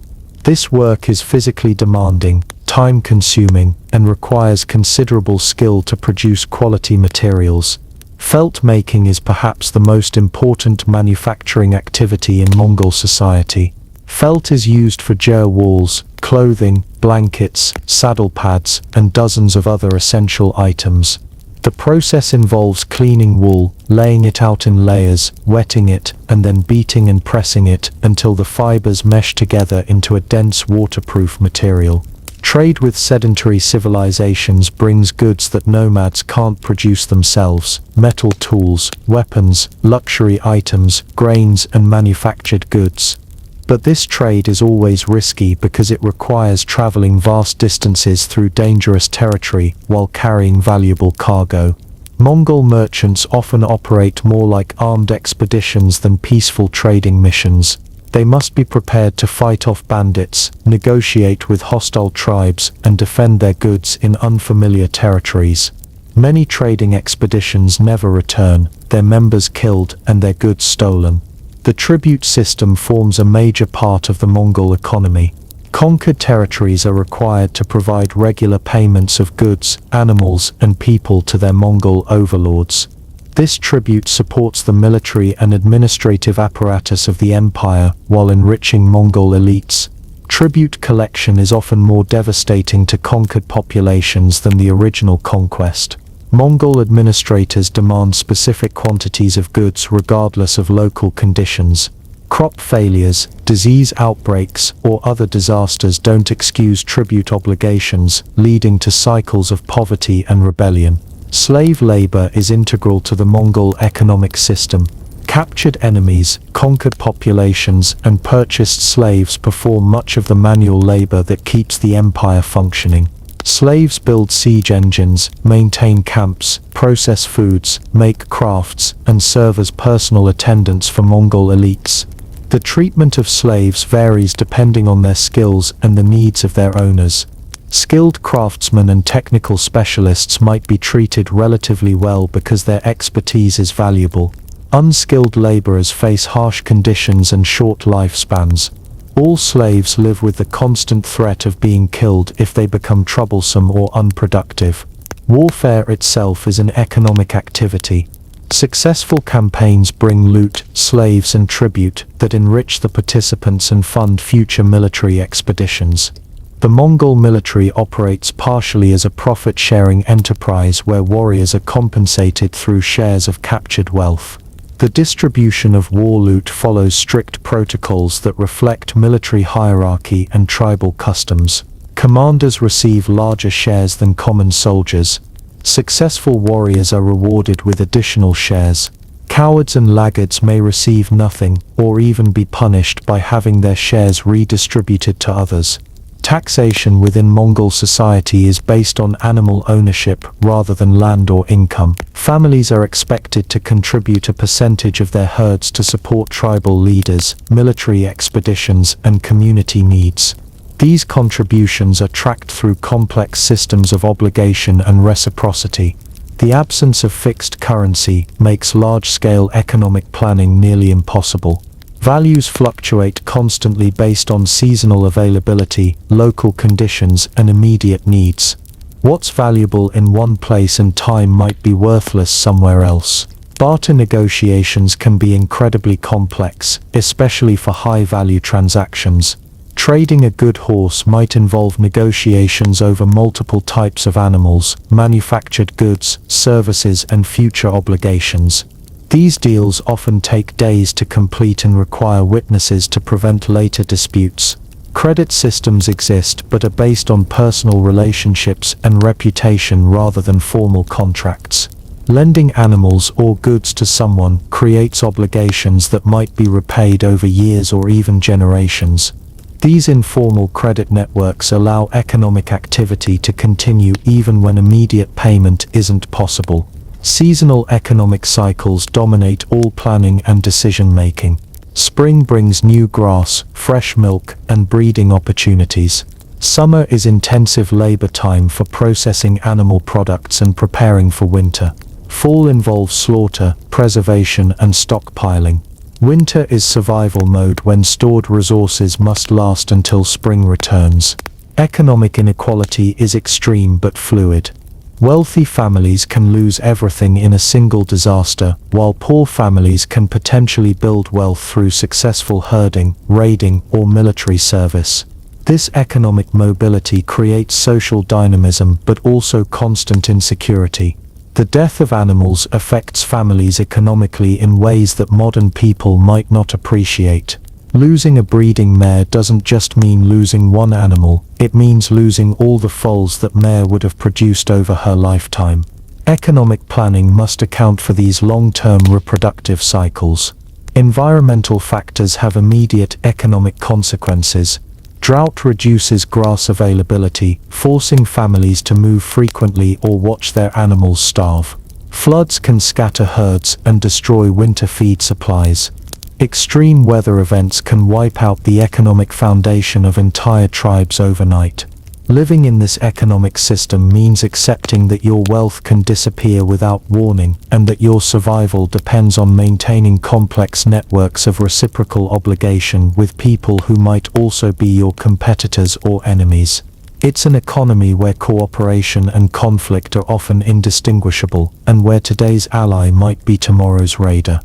This work is physically demanding, time-consuming, and requires considerable skill to produce quality materials. Felt making is perhaps the most important manufacturing activity in Mongol society. Felt is used for ger walls, clothing, blankets, saddle pads, and dozens of other essential items. The process involves cleaning wool, laying it out in layers, wetting it, and then beating and pressing it until the fibers mesh together into a dense waterproof material. Trade with sedentary civilizations brings goods that nomads can't produce themselves: metal tools, weapons, luxury items, grains, and manufactured goods. But this trade is always risky because it requires traveling vast distances through dangerous territory while carrying valuable cargo. Mongol merchants often operate more like armed expeditions than peaceful trading missions. They must be prepared to fight off bandits, negotiate with hostile tribes, and defend their goods in unfamiliar territories. Many trading expeditions never return, their members killed and their goods stolen. The tribute system forms a major part of the Mongol economy. Conquered territories are required to provide regular payments of goods, animals, and people to their Mongol overlords. This tribute supports the military and administrative apparatus of the empire while enriching Mongol elites. Tribute collection is often more devastating to conquered populations than the original conquest. Mongol administrators demand specific quantities of goods regardless of local conditions. Crop failures, disease outbreaks, or other disasters don't excuse tribute obligations, leading to cycles of poverty and rebellion. Slave labor is integral to the Mongol economic system. Captured enemies, conquered populations, and purchased slaves perform much of the manual labor that keeps the empire functioning. Slaves build siege engines, maintain camps, process foods, make crafts, and serve as personal attendants for Mongol elites. The treatment of slaves varies depending on their skills and the needs of their owners. Skilled craftsmen and technical specialists might be treated relatively well because their expertise is valuable. Unskilled laborers face harsh conditions and short lifespans. All slaves live with the constant threat of being killed if they become troublesome or unproductive. Warfare itself is an economic activity. Successful campaigns bring loot, slaves, and tribute that enrich the participants and fund future military expeditions. The Mongol military operates partially as a profit-sharing enterprise where warriors are compensated through shares of captured wealth. The distribution of war loot follows strict protocols that reflect military hierarchy and tribal customs. Commanders receive larger shares than common soldiers. Successful warriors are rewarded with additional shares. Cowards and laggards may receive nothing, or even be punished by having their shares redistributed to others. Taxation within Mongol society is based on animal ownership rather than land or income. Families are expected to contribute a percentage of their herds to support tribal leaders, military expeditions, and community needs. These contributions are tracked through complex systems of obligation and reciprocity. The absence of fixed currency makes large-scale economic planning nearly impossible. Values fluctuate constantly based on seasonal availability, local conditions, and immediate needs. What's valuable in one place and time might be worthless somewhere else. Barter negotiations can be incredibly complex, especially for high-value transactions. Trading a good horse might involve negotiations over multiple types of animals, manufactured goods, services, and future obligations. These deals often take days to complete and require witnesses to prevent later disputes. Credit systems exist but are based on personal relationships and reputation rather than formal contracts. Lending animals or goods to someone creates obligations that might be repaid over years or even generations. These informal credit networks allow economic activity to continue even when immediate payment isn't possible. Seasonal economic cycles dominate all planning and decision-making. Spring brings new grass, fresh milk, and breeding opportunities. Summer is intensive labor time for processing animal products and preparing for winter. Fall involves slaughter, preservation, and stockpiling. Winter is survival mode when stored resources must last until spring returns. Economic inequality is extreme but fluid. Wealthy families can lose everything in a single disaster, while poor families can potentially build wealth through successful herding, raiding, or military service. This economic mobility creates social dynamism but also constant insecurity. The death of animals affects families economically in ways that modern people might not appreciate. Losing a breeding mare doesn't just mean losing one animal, it means losing all the foals that mare would have produced over her lifetime. Economic planning must account for these long-term reproductive cycles. Environmental factors have immediate economic consequences. Drought reduces grass availability, forcing families to move frequently or watch their animals starve. Floods can scatter herds and destroy winter feed supplies. Extreme weather events can wipe out the economic foundation of entire tribes overnight. Living in this economic system means accepting that your wealth can disappear without warning, and that your survival depends on maintaining complex networks of reciprocal obligation with people who might also be your competitors or enemies. It's an economy where cooperation and conflict are often indistinguishable, and where today's ally might be tomorrow's raider.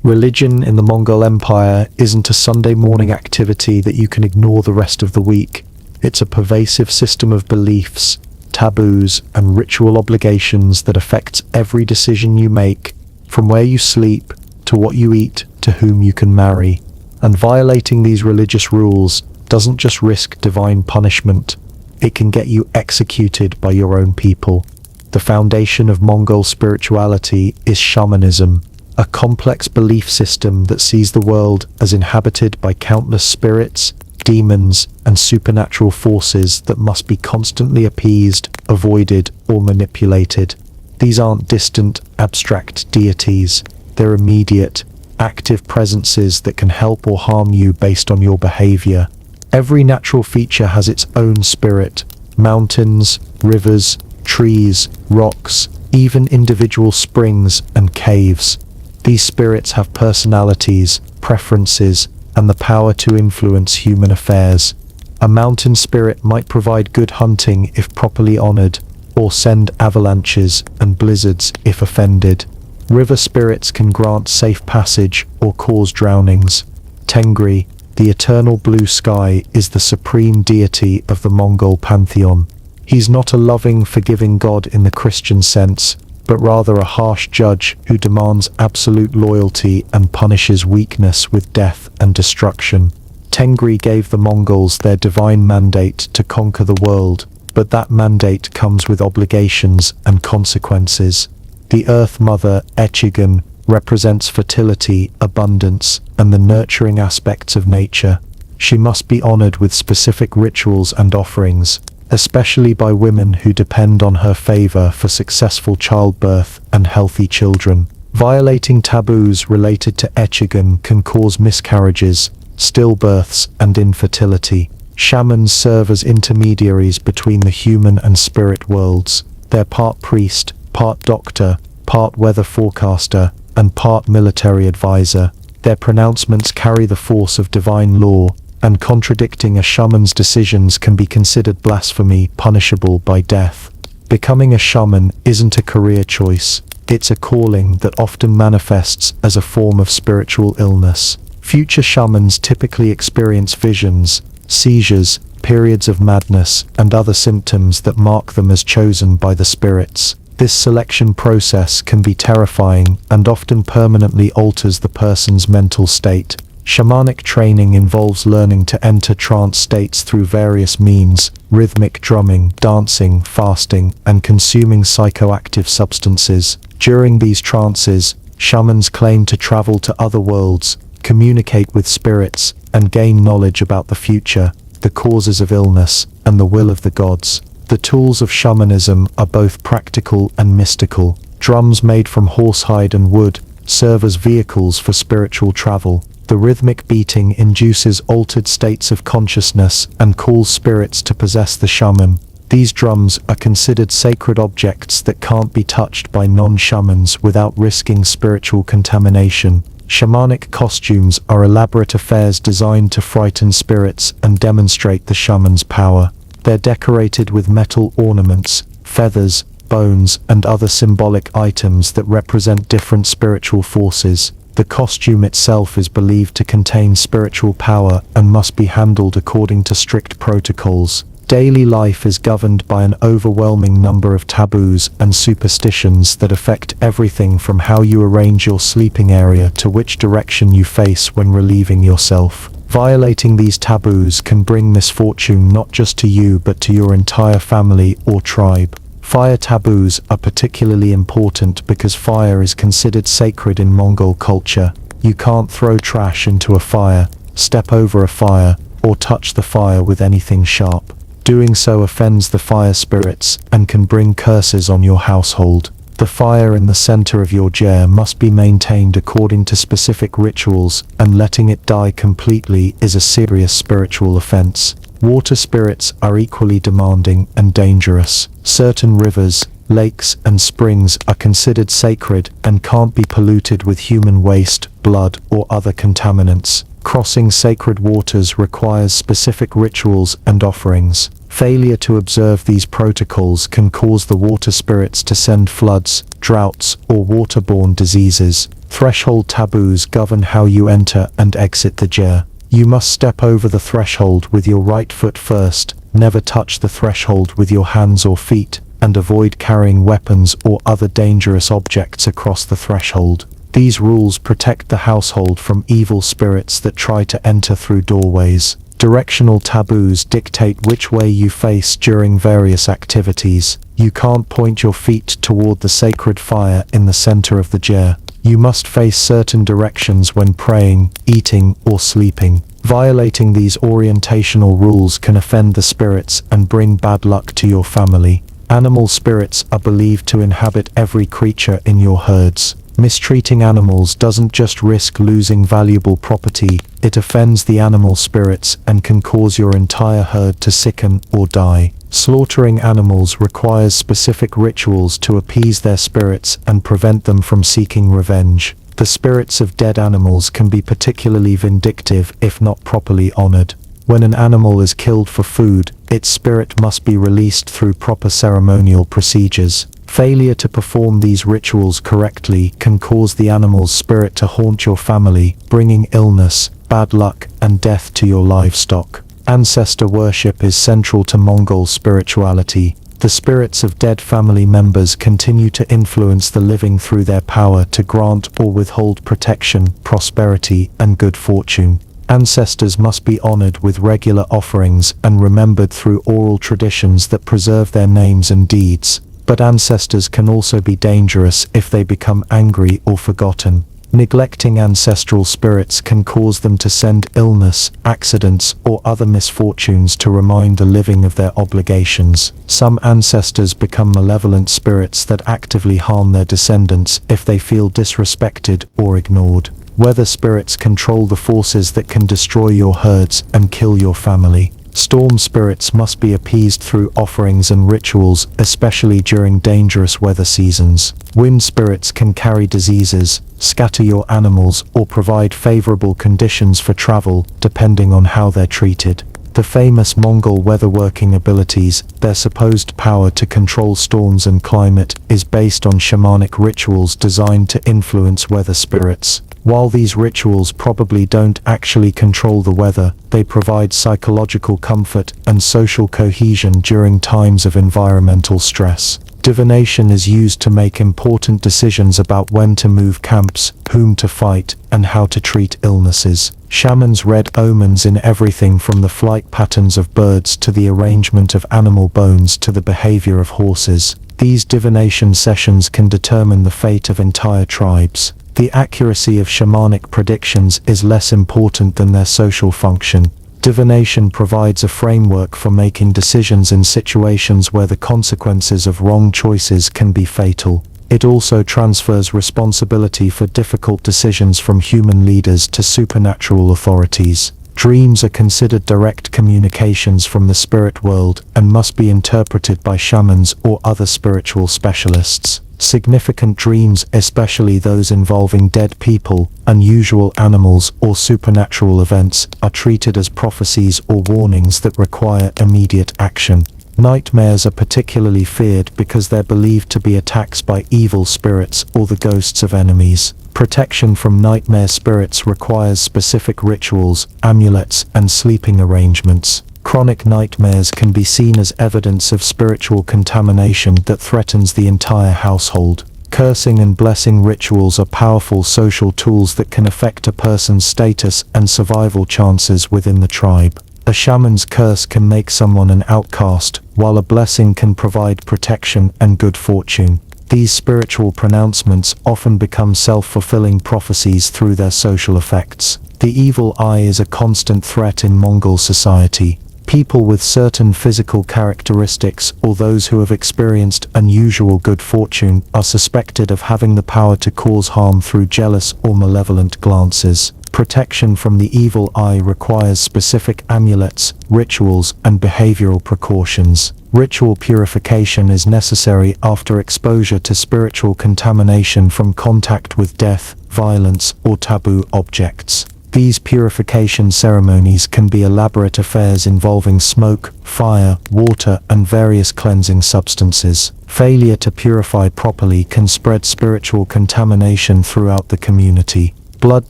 Religion in the Mongol Empire isn't a Sunday morning activity that you can ignore the rest of the week. It's a pervasive system of beliefs, taboos, and ritual obligations that affects every decision you make, from where you sleep, to what you eat, to whom you can marry. And violating these religious rules doesn't just risk divine punishment, it can get you executed by your own people. The foundation of Mongol spirituality is shamanism, a complex belief system that sees the world as inhabited by countless spirits, demons, and supernatural forces that must be constantly appeased, avoided, or manipulated. These aren't distant, abstract deities. They're immediate, active presences that can help or harm you based on your behavior. Every natural feature has its own spirit. Mountains, rivers, trees, rocks, even individual springs and caves. These spirits have personalities, preferences, and the power to influence human affairs. A mountain spirit might provide good hunting if properly honored, or send avalanches and blizzards if offended. River spirits can grant safe passage or cause drownings. Tengri, the eternal blue sky, is the supreme deity of the Mongol pantheon. He's not a loving, forgiving god in the Christian sense. but rather a harsh judge who demands absolute loyalty and punishes weakness with death and destruction. Tengri gave the Mongols their divine mandate to conquer the world, but that mandate comes with obligations and consequences. The Earth Mother, Echigan, represents fertility, abundance, and the nurturing aspects of nature. She must be honored with specific rituals and offerings, especially by women who depend on her favor for successful childbirth and healthy children. Violating taboos related to Echigan can cause miscarriages, stillbirths, and infertility. Shamans serve as intermediaries between the human and spirit worlds. They're part priest, part doctor, part weather forecaster, and part military advisor. Their pronouncements carry the force of divine law, and contradicting a shaman's decisions can be considered blasphemy, punishable by death. Becoming a shaman isn't a career choice. It's a calling that often manifests as a form of spiritual illness. Future shamans typically experience visions, seizures, periods of madness, and other symptoms that mark them as chosen by the spirits. This selection process can be terrifying and often permanently alters the person's mental state. Shamanic training involves learning to enter trance states through various means: rhythmic drumming, dancing, fasting, and consuming psychoactive substances. During these trances, shamans claim to travel to other worlds, communicate with spirits, and gain knowledge about the future, the causes of illness, and the will of the gods. The tools of shamanism are both practical and mystical. Drums made from horsehide and wood serve as vehicles for spiritual travel. The rhythmic beating induces altered states of consciousness and calls spirits to possess the shaman. These drums are considered sacred objects that can't be touched by non-shamans without risking spiritual contamination. Shamanic costumes are elaborate affairs designed to frighten spirits and demonstrate the shaman's power. They're decorated with metal ornaments, feathers, bones, and other symbolic items that represent different spiritual forces. The costume itself is believed to contain spiritual power and must be handled according to strict protocols. Daily life is governed by an overwhelming number of taboos and superstitions that affect everything from how you arrange your sleeping area to which direction you face when relieving yourself. Violating these taboos can bring misfortune not just to you but to your entire family or tribe. Fire taboos are particularly important because fire is considered sacred in Mongol culture. You can't throw trash into a fire, step over a fire, or touch the fire with anything sharp. Doing so offends the fire spirits and can bring curses on your household. The fire in the center of your jar must be maintained according to specific rituals, and letting it die completely is a serious spiritual offense. Water spirits are equally demanding and dangerous. Certain rivers, lakes, and springs are considered sacred and can't be polluted with human waste, blood, or other contaminants. Crossing sacred waters requires specific rituals and offerings. Failure to observe these protocols can cause the water spirits to send floods, droughts, or waterborne diseases. Threshold taboos govern how you enter and exit the jar. You must step over the threshold with your right foot first, never touch the threshold with your hands or feet, and avoid carrying weapons or other dangerous objects across the threshold. These rules protect the household from evil spirits that try to enter through doorways. Directional taboos dictate which way you face during various activities. You can't point your feet toward the sacred fire in the center of the jar. You must face certain directions when praying, eating, or sleeping. Violating these orientational rules can offend the spirits and bring bad luck to your family. Animal spirits are believed to inhabit every creature in your herds. Mistreating animals doesn't just risk losing valuable property, it offends the animal spirits and can cause your entire herd to sicken or die. Slaughtering animals requires specific rituals to appease their spirits and prevent them from seeking revenge. The spirits of dead animals can be particularly vindictive if not properly honored. When an animal is killed for food, its spirit must be released through proper ceremonial procedures. Failure to perform these rituals correctly can cause the animal's spirit to haunt your family, bringing illness, bad luck, and death to your livestock. Ancestor worship is central to Mongol spirituality. The spirits of dead family members continue to influence the living through their power to grant or withhold protection, prosperity, and good fortune. Ancestors must be honored with regular offerings and remembered through oral traditions that preserve their names and deeds. But ancestors can also be dangerous if they become angry or forgotten. Neglecting ancestral spirits can cause them to send illness, accidents, or other misfortunes to remind the living of their obligations. Some ancestors become malevolent spirits that actively harm their descendants if they feel disrespected or ignored. Weather spirits control the forces that can destroy your herds and kill your family. Storm spirits must be appeased through offerings and rituals, especially during dangerous weather seasons. Wind spirits can carry diseases, scatter your animals, or provide favorable conditions for travel, depending on how they're treated. The famous Mongol weatherworking abilities, their supposed power to control storms and climate, is based on shamanic rituals designed to influence weather spirits. While these rituals probably don't actually control the weather, they provide psychological comfort and social cohesion during times of environmental stress. Divination is used to make important decisions about when to move camps, whom to fight, and how to treat illnesses. Shamans read omens in everything from the flight patterns of birds to the arrangement of animal bones to the behavior of horses. These divination sessions can determine the fate of entire tribes. The accuracy of shamanic predictions is less important than their social function. Divination provides a framework for making decisions in situations where the consequences of wrong choices can be fatal. It also transfers responsibility for difficult decisions from human leaders to supernatural authorities. Dreams are considered direct communications from the spirit world and must be interpreted by shamans or other spiritual specialists. Significant dreams, especially those involving dead people, unusual animals, or supernatural events, are treated as prophecies or warnings that require immediate action. Nightmares are particularly feared because they're believed to be attacks by evil spirits or the ghosts of enemies. Protection from nightmare spirits requires specific rituals, amulets, and sleeping arrangements. Chronic nightmares can be seen as evidence of spiritual contamination that threatens the entire household. Cursing and blessing rituals are powerful social tools that can affect a person's status and survival chances within the tribe. A shaman's curse can make someone an outcast, while a blessing can provide protection and good fortune. These spiritual pronouncements often become self-fulfilling prophecies through their social effects. The evil eye is a constant threat in Mongol society. People with certain physical characteristics or those who have experienced unusual good fortune are suspected of having the power to cause harm through jealous or malevolent glances. Protection from the evil eye requires specific amulets, rituals, and behavioral precautions. Ritual purification is necessary after exposure to spiritual contamination from contact with death, violence, or taboo objects. These purification ceremonies can be elaborate affairs involving smoke, fire, water, and various cleansing substances. Failure to purify properly can spread spiritual contamination throughout the community. Blood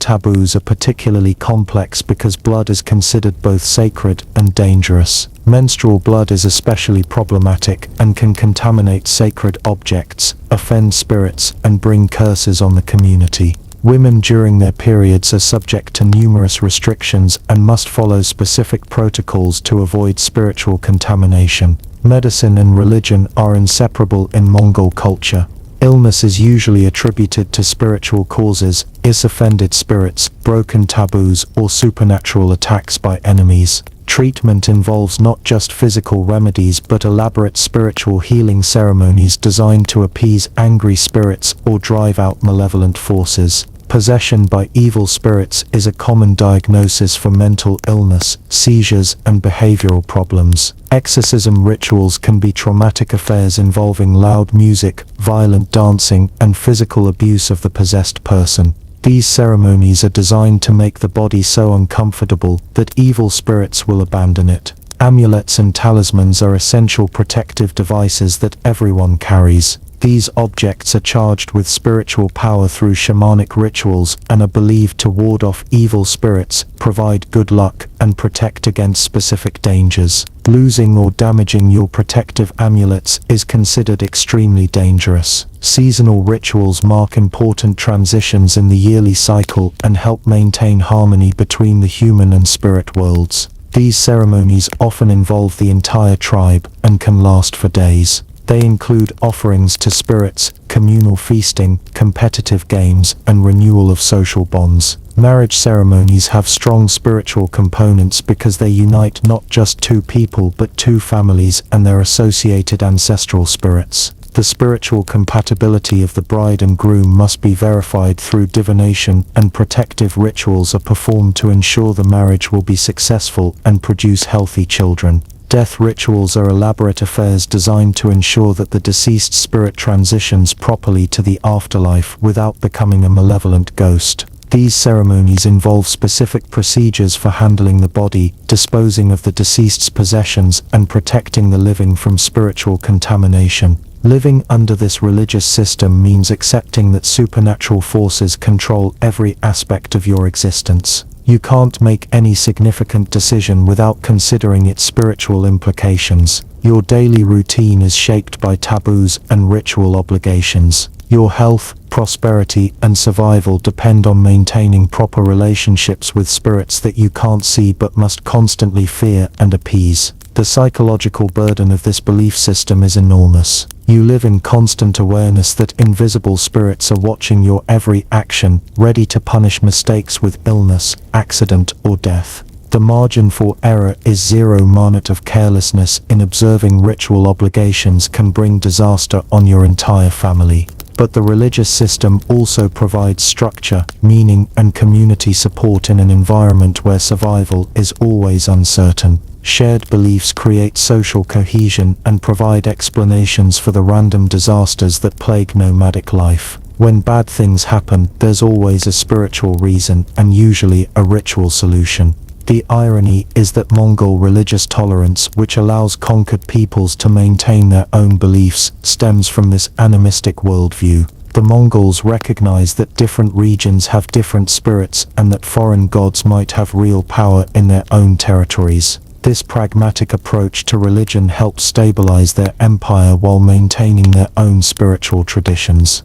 taboos are particularly complex because blood is considered both sacred and dangerous. Menstrual blood is especially problematic and can contaminate sacred objects, offend spirits, and bring curses on the community. Women during their periods are subject to numerous restrictions and must follow specific protocols to avoid spiritual contamination. Medicine and religion are inseparable in Mongol culture. Illness is usually attributed to spiritual causes, offended spirits, broken taboos, or supernatural attacks by enemies. Treatment involves not just physical remedies but elaborate spiritual healing ceremonies designed to appease angry spirits or drive out malevolent forces. Possession by evil spirits is a common diagnosis for mental illness, seizures, and behavioral problems. Exorcism rituals can be traumatic affairs involving loud music, violent dancing, and physical abuse of the possessed person. These ceremonies are designed to make the body so uncomfortable that evil spirits will abandon it. Amulets and talismans are essential protective devices that everyone carries. These objects are charged with spiritual power through shamanic rituals and are believed to ward off evil spirits, provide good luck, and protect against specific dangers. Losing or damaging your protective amulets is considered extremely dangerous. Seasonal rituals mark important transitions in the yearly cycle and help maintain harmony between the human and spirit worlds. These ceremonies often involve the entire tribe and can last for days. They include offerings to spirits, communal feasting, competitive games, and renewal of social bonds. Marriage ceremonies have strong spiritual components because they unite not just two people but two families and their associated ancestral spirits. The spiritual compatibility of the bride and groom must be verified through divination, and protective rituals are performed to ensure the marriage will be successful and produce healthy children. Death rituals are elaborate affairs designed to ensure that the deceased spirit transitions properly to the afterlife without becoming a malevolent ghost. These ceremonies involve specific procedures for handling the body, disposing of the deceased's possessions, and protecting the living from spiritual contamination. Living under this religious system means accepting that supernatural forces control every aspect of your existence. You can't make any significant decision without considering its spiritual implications. Your daily routine is shaped by taboos and ritual obligations. Your health, prosperity, and survival depend on maintaining proper relationships with spirits that you can't see but must constantly fear and appease. The psychological burden of this belief system is enormous. You live in constant awareness that invisible spirits are watching your every action, ready to punish mistakes with illness, accident, or death. The margin for error is zero. Minute of carelessness in observing ritual obligations can bring disaster on your entire family. But the religious system also provides structure, meaning, and community support in an environment where survival is always uncertain. Shared beliefs create social cohesion and provide explanations for the random disasters that plague nomadic life. When bad things happen, there's always a spiritual reason and usually a ritual solution. The irony is that Mongol religious tolerance, which allows conquered peoples to maintain their own beliefs, stems from this animistic worldview. The Mongols recognize that different regions have different spirits and that foreign gods might have real power in their own territories. This pragmatic approach to religion helps stabilize their empire while maintaining their own spiritual traditions.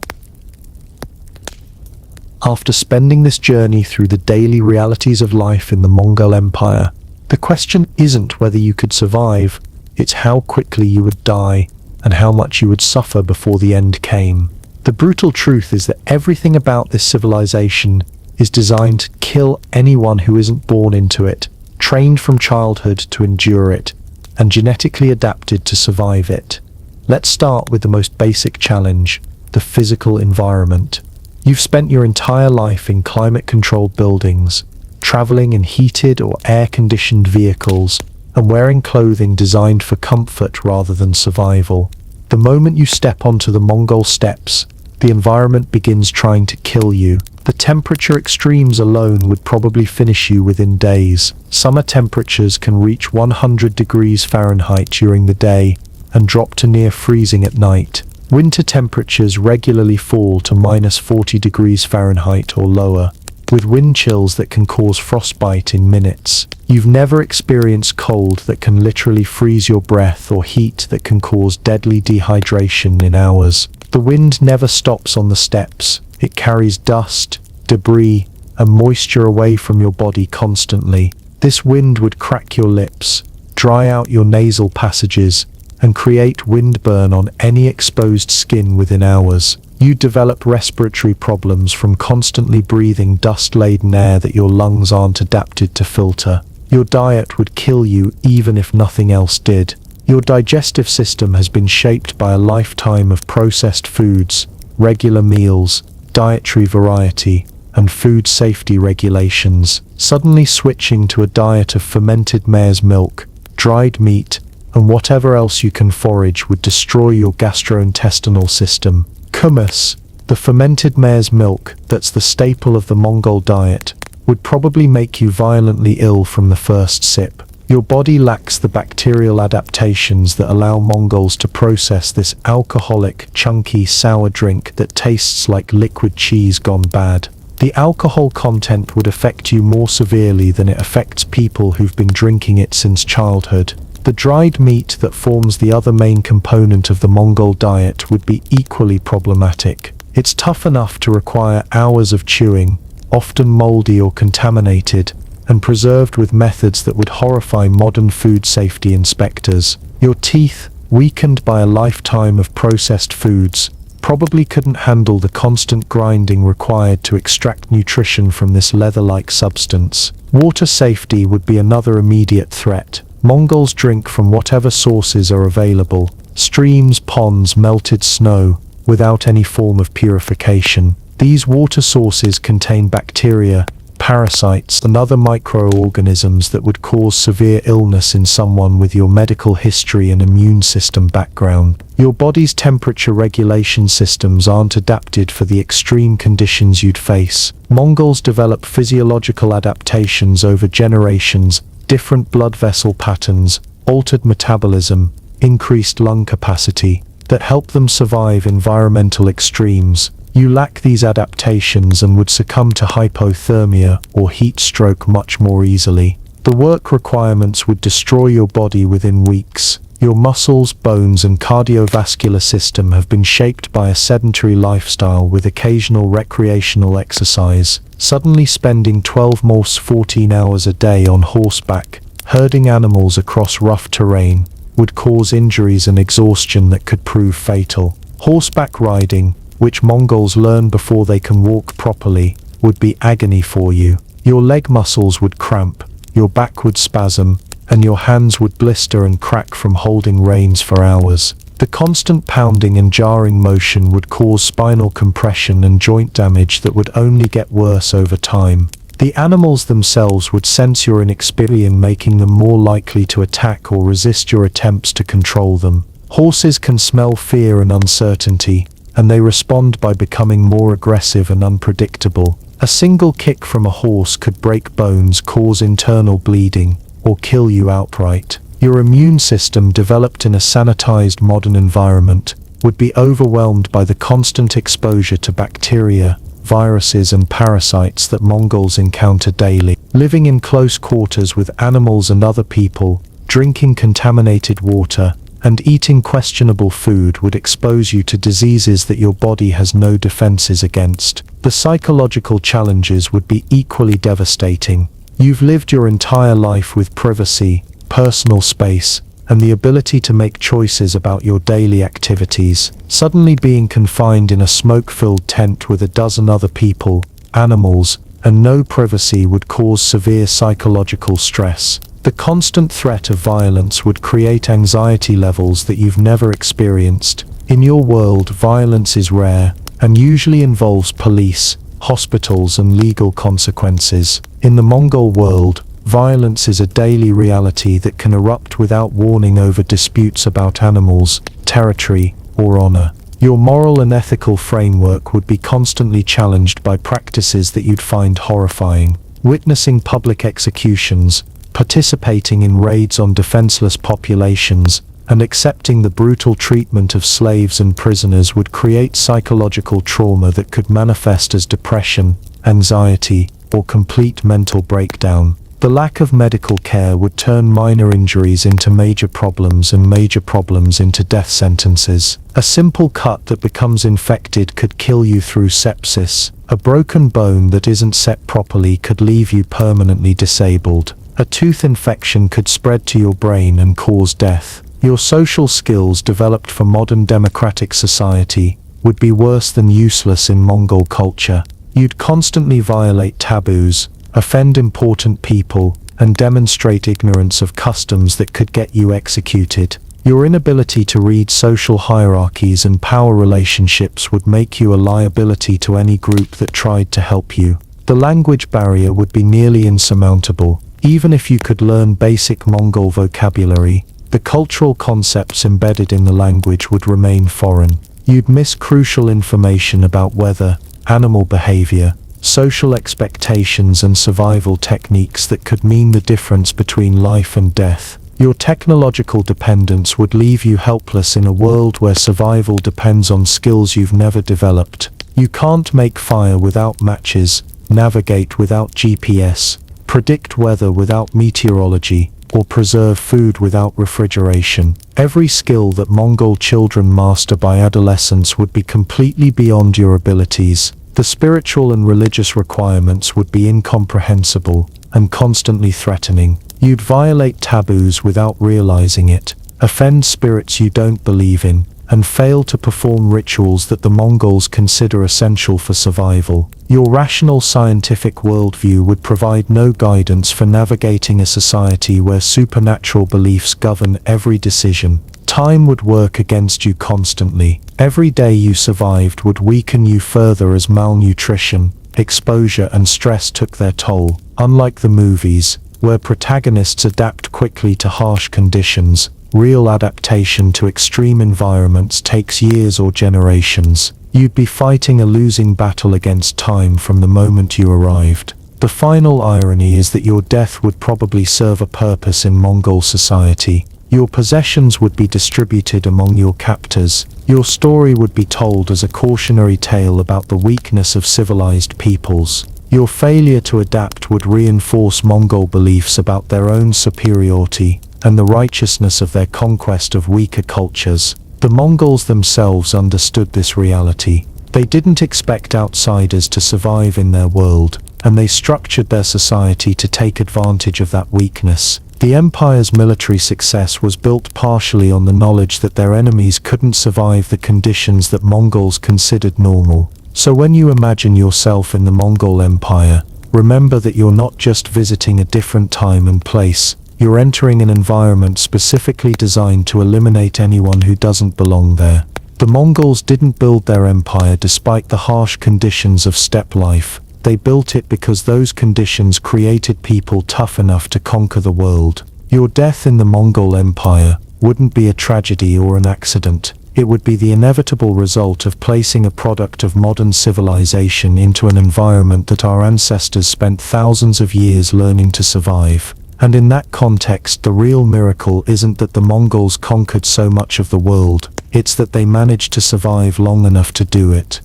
After spending this journey through the daily realities of life in the Mongol Empire, the question isn't whether you could survive, it's how quickly you would die and how much you would suffer before the end came. The brutal truth is that everything about this civilization is designed to kill anyone who isn't born into it, trained from childhood to endure it, and genetically adapted to survive it. Let's start with the most basic challenge, the physical environment. You've spent your entire life in climate-controlled buildings, traveling in heated or air-conditioned vehicles, and wearing clothing designed for comfort rather than survival. The moment you step onto the Mongol steppes, the environment begins trying to kill you. The temperature extremes alone would probably finish you within days. Summer temperatures can reach 100 degrees Fahrenheit during the day and drop to near freezing at night. Winter temperatures regularly fall to -40 degrees Fahrenheit or lower, with wind chills that can cause frostbite in minutes. You've never experienced cold that can literally freeze your breath or heat that can cause deadly dehydration in hours. The wind never stops on the steppes. It carries dust, debris, and moisture away from your body constantly. This wind would crack your lips, dry out your nasal passages, and create windburn on any exposed skin within hours. You develop respiratory problems from constantly breathing dust-laden air that your lungs aren't adapted to filter. Your diet would kill you even if nothing else did. Your digestive system has been shaped by a lifetime of processed foods, regular meals, dietary variety, and food safety regulations. Suddenly switching to a diet of fermented mare's milk, dried meat, and whatever else you can forage would destroy your gastrointestinal system. Kummus, the fermented mare's milk that's the staple of the Mongol diet, would probably make you violently ill from the first sip. Your body lacks the bacterial adaptations that allow Mongols to process this alcoholic, chunky, sour drink that tastes like liquid cheese gone bad. The alcohol content would affect you more severely than it affects people who've been drinking it since childhood. The dried meat that forms the other main component of the Mongol diet would be equally problematic. It's tough enough to require hours of chewing, often moldy or contaminated, and preserved with methods that would horrify modern food safety inspectors. Your teeth, weakened by a lifetime of processed foods, probably couldn't handle the constant grinding required to extract nutrition from this leather-like substance. Water safety would be another immediate threat. Mongols drink from whatever sources are available, streams, ponds, melted snow, without any form of purification. These water sources contain bacteria, parasites, and other microorganisms that would cause severe illness in someone with your medical history and immune system background. Your body's temperature regulation systems aren't adapted for the extreme conditions you'd face. Mongols develop physiological adaptations over generations, different blood vessel patterns, altered metabolism, increased lung capacity, that help them survive environmental extremes. You lack these adaptations and would succumb to hypothermia or heat stroke much more easily. The work requirements would destroy your body within weeks. Your muscles, bones, and cardiovascular system have been shaped by a sedentary lifestyle with occasional recreational exercise. Suddenly spending 14 hours a day on horseback, herding animals across rough terrain, would cause injuries and exhaustion that could prove fatal. Horseback riding, which Mongols learn before they can walk properly, would be agony for you. Your leg muscles would cramp, your back would spasm, and your hands would blister and crack from holding reins for hours. The constant pounding and jarring motion would cause spinal compression and joint damage that would only get worse over time. The animals themselves would sense your inexperience, making them more likely to attack or resist your attempts to control them. Horses can smell fear and uncertainty, and they respond by becoming more aggressive and unpredictable. A single kick from a horse could break bones, cause internal bleeding, or kill you outright. Your immune system, developed in a sanitized modern environment, would be overwhelmed by the constant exposure to bacteria, viruses, and parasites that Mongols encounter daily. Living in close quarters with animals and other people, drinking contaminated water, and eating questionable food would expose you to diseases that your body has no defenses against. The psychological challenges would be equally devastating. You've lived your entire life with privacy, personal space, and the ability to make choices about your daily activities. Suddenly being confined in a smoke-filled tent with a dozen other people, animals, and no privacy would cause severe psychological stress. The constant threat of violence would create anxiety levels that you've never experienced. In your world, violence is rare, and usually involves police, hospitals, and legal consequences. In the Mongol world, violence is a daily reality that can erupt without warning over disputes about animals, territory, or honor. Your moral and ethical framework would be constantly challenged by practices that you'd find horrifying. Witnessing public executions, participating in raids on defenseless populations, and accepting the brutal treatment of slaves and prisoners would create psychological trauma that could manifest as depression, anxiety, or complete mental breakdown. The lack of medical care would turn minor injuries into major problems and major problems into death sentences. A simple cut that becomes infected could kill you through sepsis. A broken bone that isn't set properly could leave you permanently disabled. A tooth infection could spread to your brain and cause death. Your social skills, developed for modern democratic society, would be worse than useless in Mongol culture. You'd constantly violate taboos, offend important people, and demonstrate ignorance of customs that could get you executed. Your inability to read social hierarchies and power relationships would make you a liability to any group that tried to help you. The language barrier would be nearly insurmountable. Even if you could learn basic Mongol vocabulary, the cultural concepts embedded in the language would remain foreign. You'd miss crucial information about weather, animal behavior, social expectations and survival techniques that could mean the difference between life and death. Your technological dependence would leave you helpless in a world where survival depends on skills you've never developed. You can't make fire without matches, navigate without GPS, predict weather without meteorology, or preserve food without refrigeration. Every skill that Mongol children master by adolescence would be completely beyond your abilities. The spiritual and religious requirements would be incomprehensible and constantly threatening. You'd violate taboos without realizing it, offend spirits you don't believe in, and fail to perform rituals that the Mongols consider essential for survival. Your rational scientific worldview would provide no guidance for navigating a society where supernatural beliefs govern every decision. Time would work against you constantly. Every day you survived would weaken you further as malnutrition, exposure, and stress took their toll. Unlike the movies, where protagonists adapt quickly to harsh conditions, real adaptation to extreme environments takes years or generations. You'd be fighting a losing battle against time from the moment you arrived. The final irony is that your death would probably serve a purpose in Mongol society. Your possessions would be distributed among your captors. Your story would be told as a cautionary tale about the weakness of civilized peoples. Your failure to adapt would reinforce Mongol beliefs about their own superiority and the righteousness of their conquest of weaker cultures. The Mongols themselves understood this reality. They didn't expect outsiders to survive in their world, and they structured their society to take advantage of that weakness. The empire's military success was built partially on the knowledge that their enemies couldn't survive the conditions that Mongols considered normal. So when you imagine yourself in the Mongol Empire, remember that you're not just visiting a different time and place, you're entering an environment specifically designed to eliminate anyone who doesn't belong there. The Mongols didn't build their empire despite the harsh conditions of steppe life. They built it because those conditions created people tough enough to conquer the world. Your death in the Mongol Empire wouldn't be a tragedy or an accident. It would be the inevitable result of placing a product of modern civilization into an environment that our ancestors spent thousands of years learning to survive. And in that context, the real miracle isn't that the Mongols conquered so much of the world, it's that they managed to survive long enough to do it.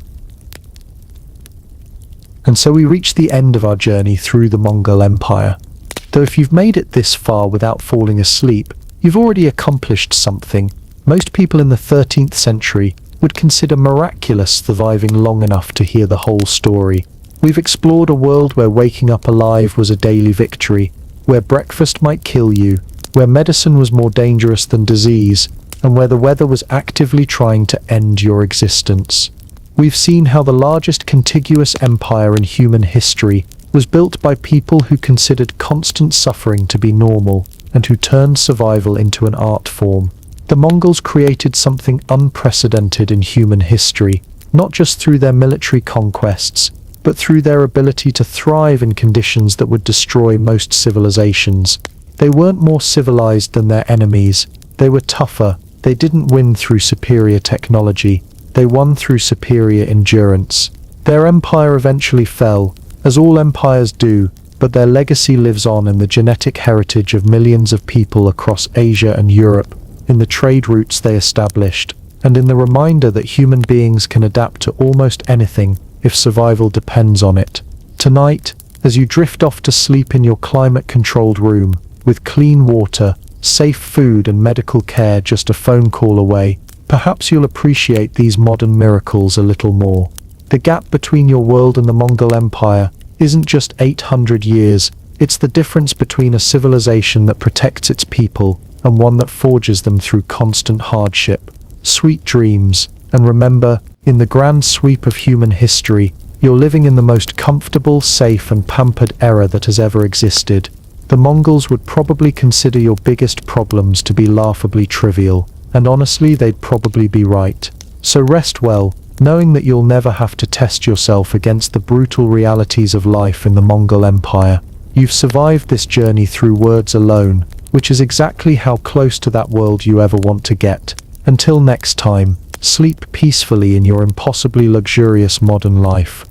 And so we reach the end of our journey through the Mongol Empire. Though if you've made it this far without falling asleep, you've already accomplished something most people in the 13th century would consider miraculous, surviving long enough to hear the whole story. We've explored a world where waking up alive was a daily victory, where breakfast might kill you, where medicine was more dangerous than disease, and where the weather was actively trying to end your existence. We've seen how the largest contiguous empire in human history was built by people who considered constant suffering to be normal, and who turned survival into an art form. The Mongols created something unprecedented in human history, not just through their military conquests, but through their ability to thrive in conditions that would destroy most civilizations. They weren't more civilized than their enemies. They were tougher. They didn't win through superior technology. They won through superior endurance. Their empire eventually fell, as all empires do, but their legacy lives on in the genetic heritage of millions of people across Asia and Europe, in the trade routes they established, and in the reminder that human beings can adapt to almost anything if survival depends on it. Tonight, as you drift off to sleep in your climate-controlled room, with clean water, safe food and medical care just a phone call away, perhaps you'll appreciate these modern miracles a little more. The gap between your world and the Mongol Empire isn't just 800 years, it's the difference between a civilization that protects its people and one that forges them through constant hardship. Sweet dreams, and remember, in the grand sweep of human history, you're living in the most comfortable, safe and pampered era that has ever existed. The Mongols would probably consider your biggest problems to be laughably trivial, and honestly they'd probably be right. So rest well, knowing that you'll never have to test yourself against the brutal realities of life in the Mongol Empire. You've survived this journey through words alone, which is exactly how close to that world you ever want to get. Until next time, sleep peacefully in your impossibly luxurious modern life.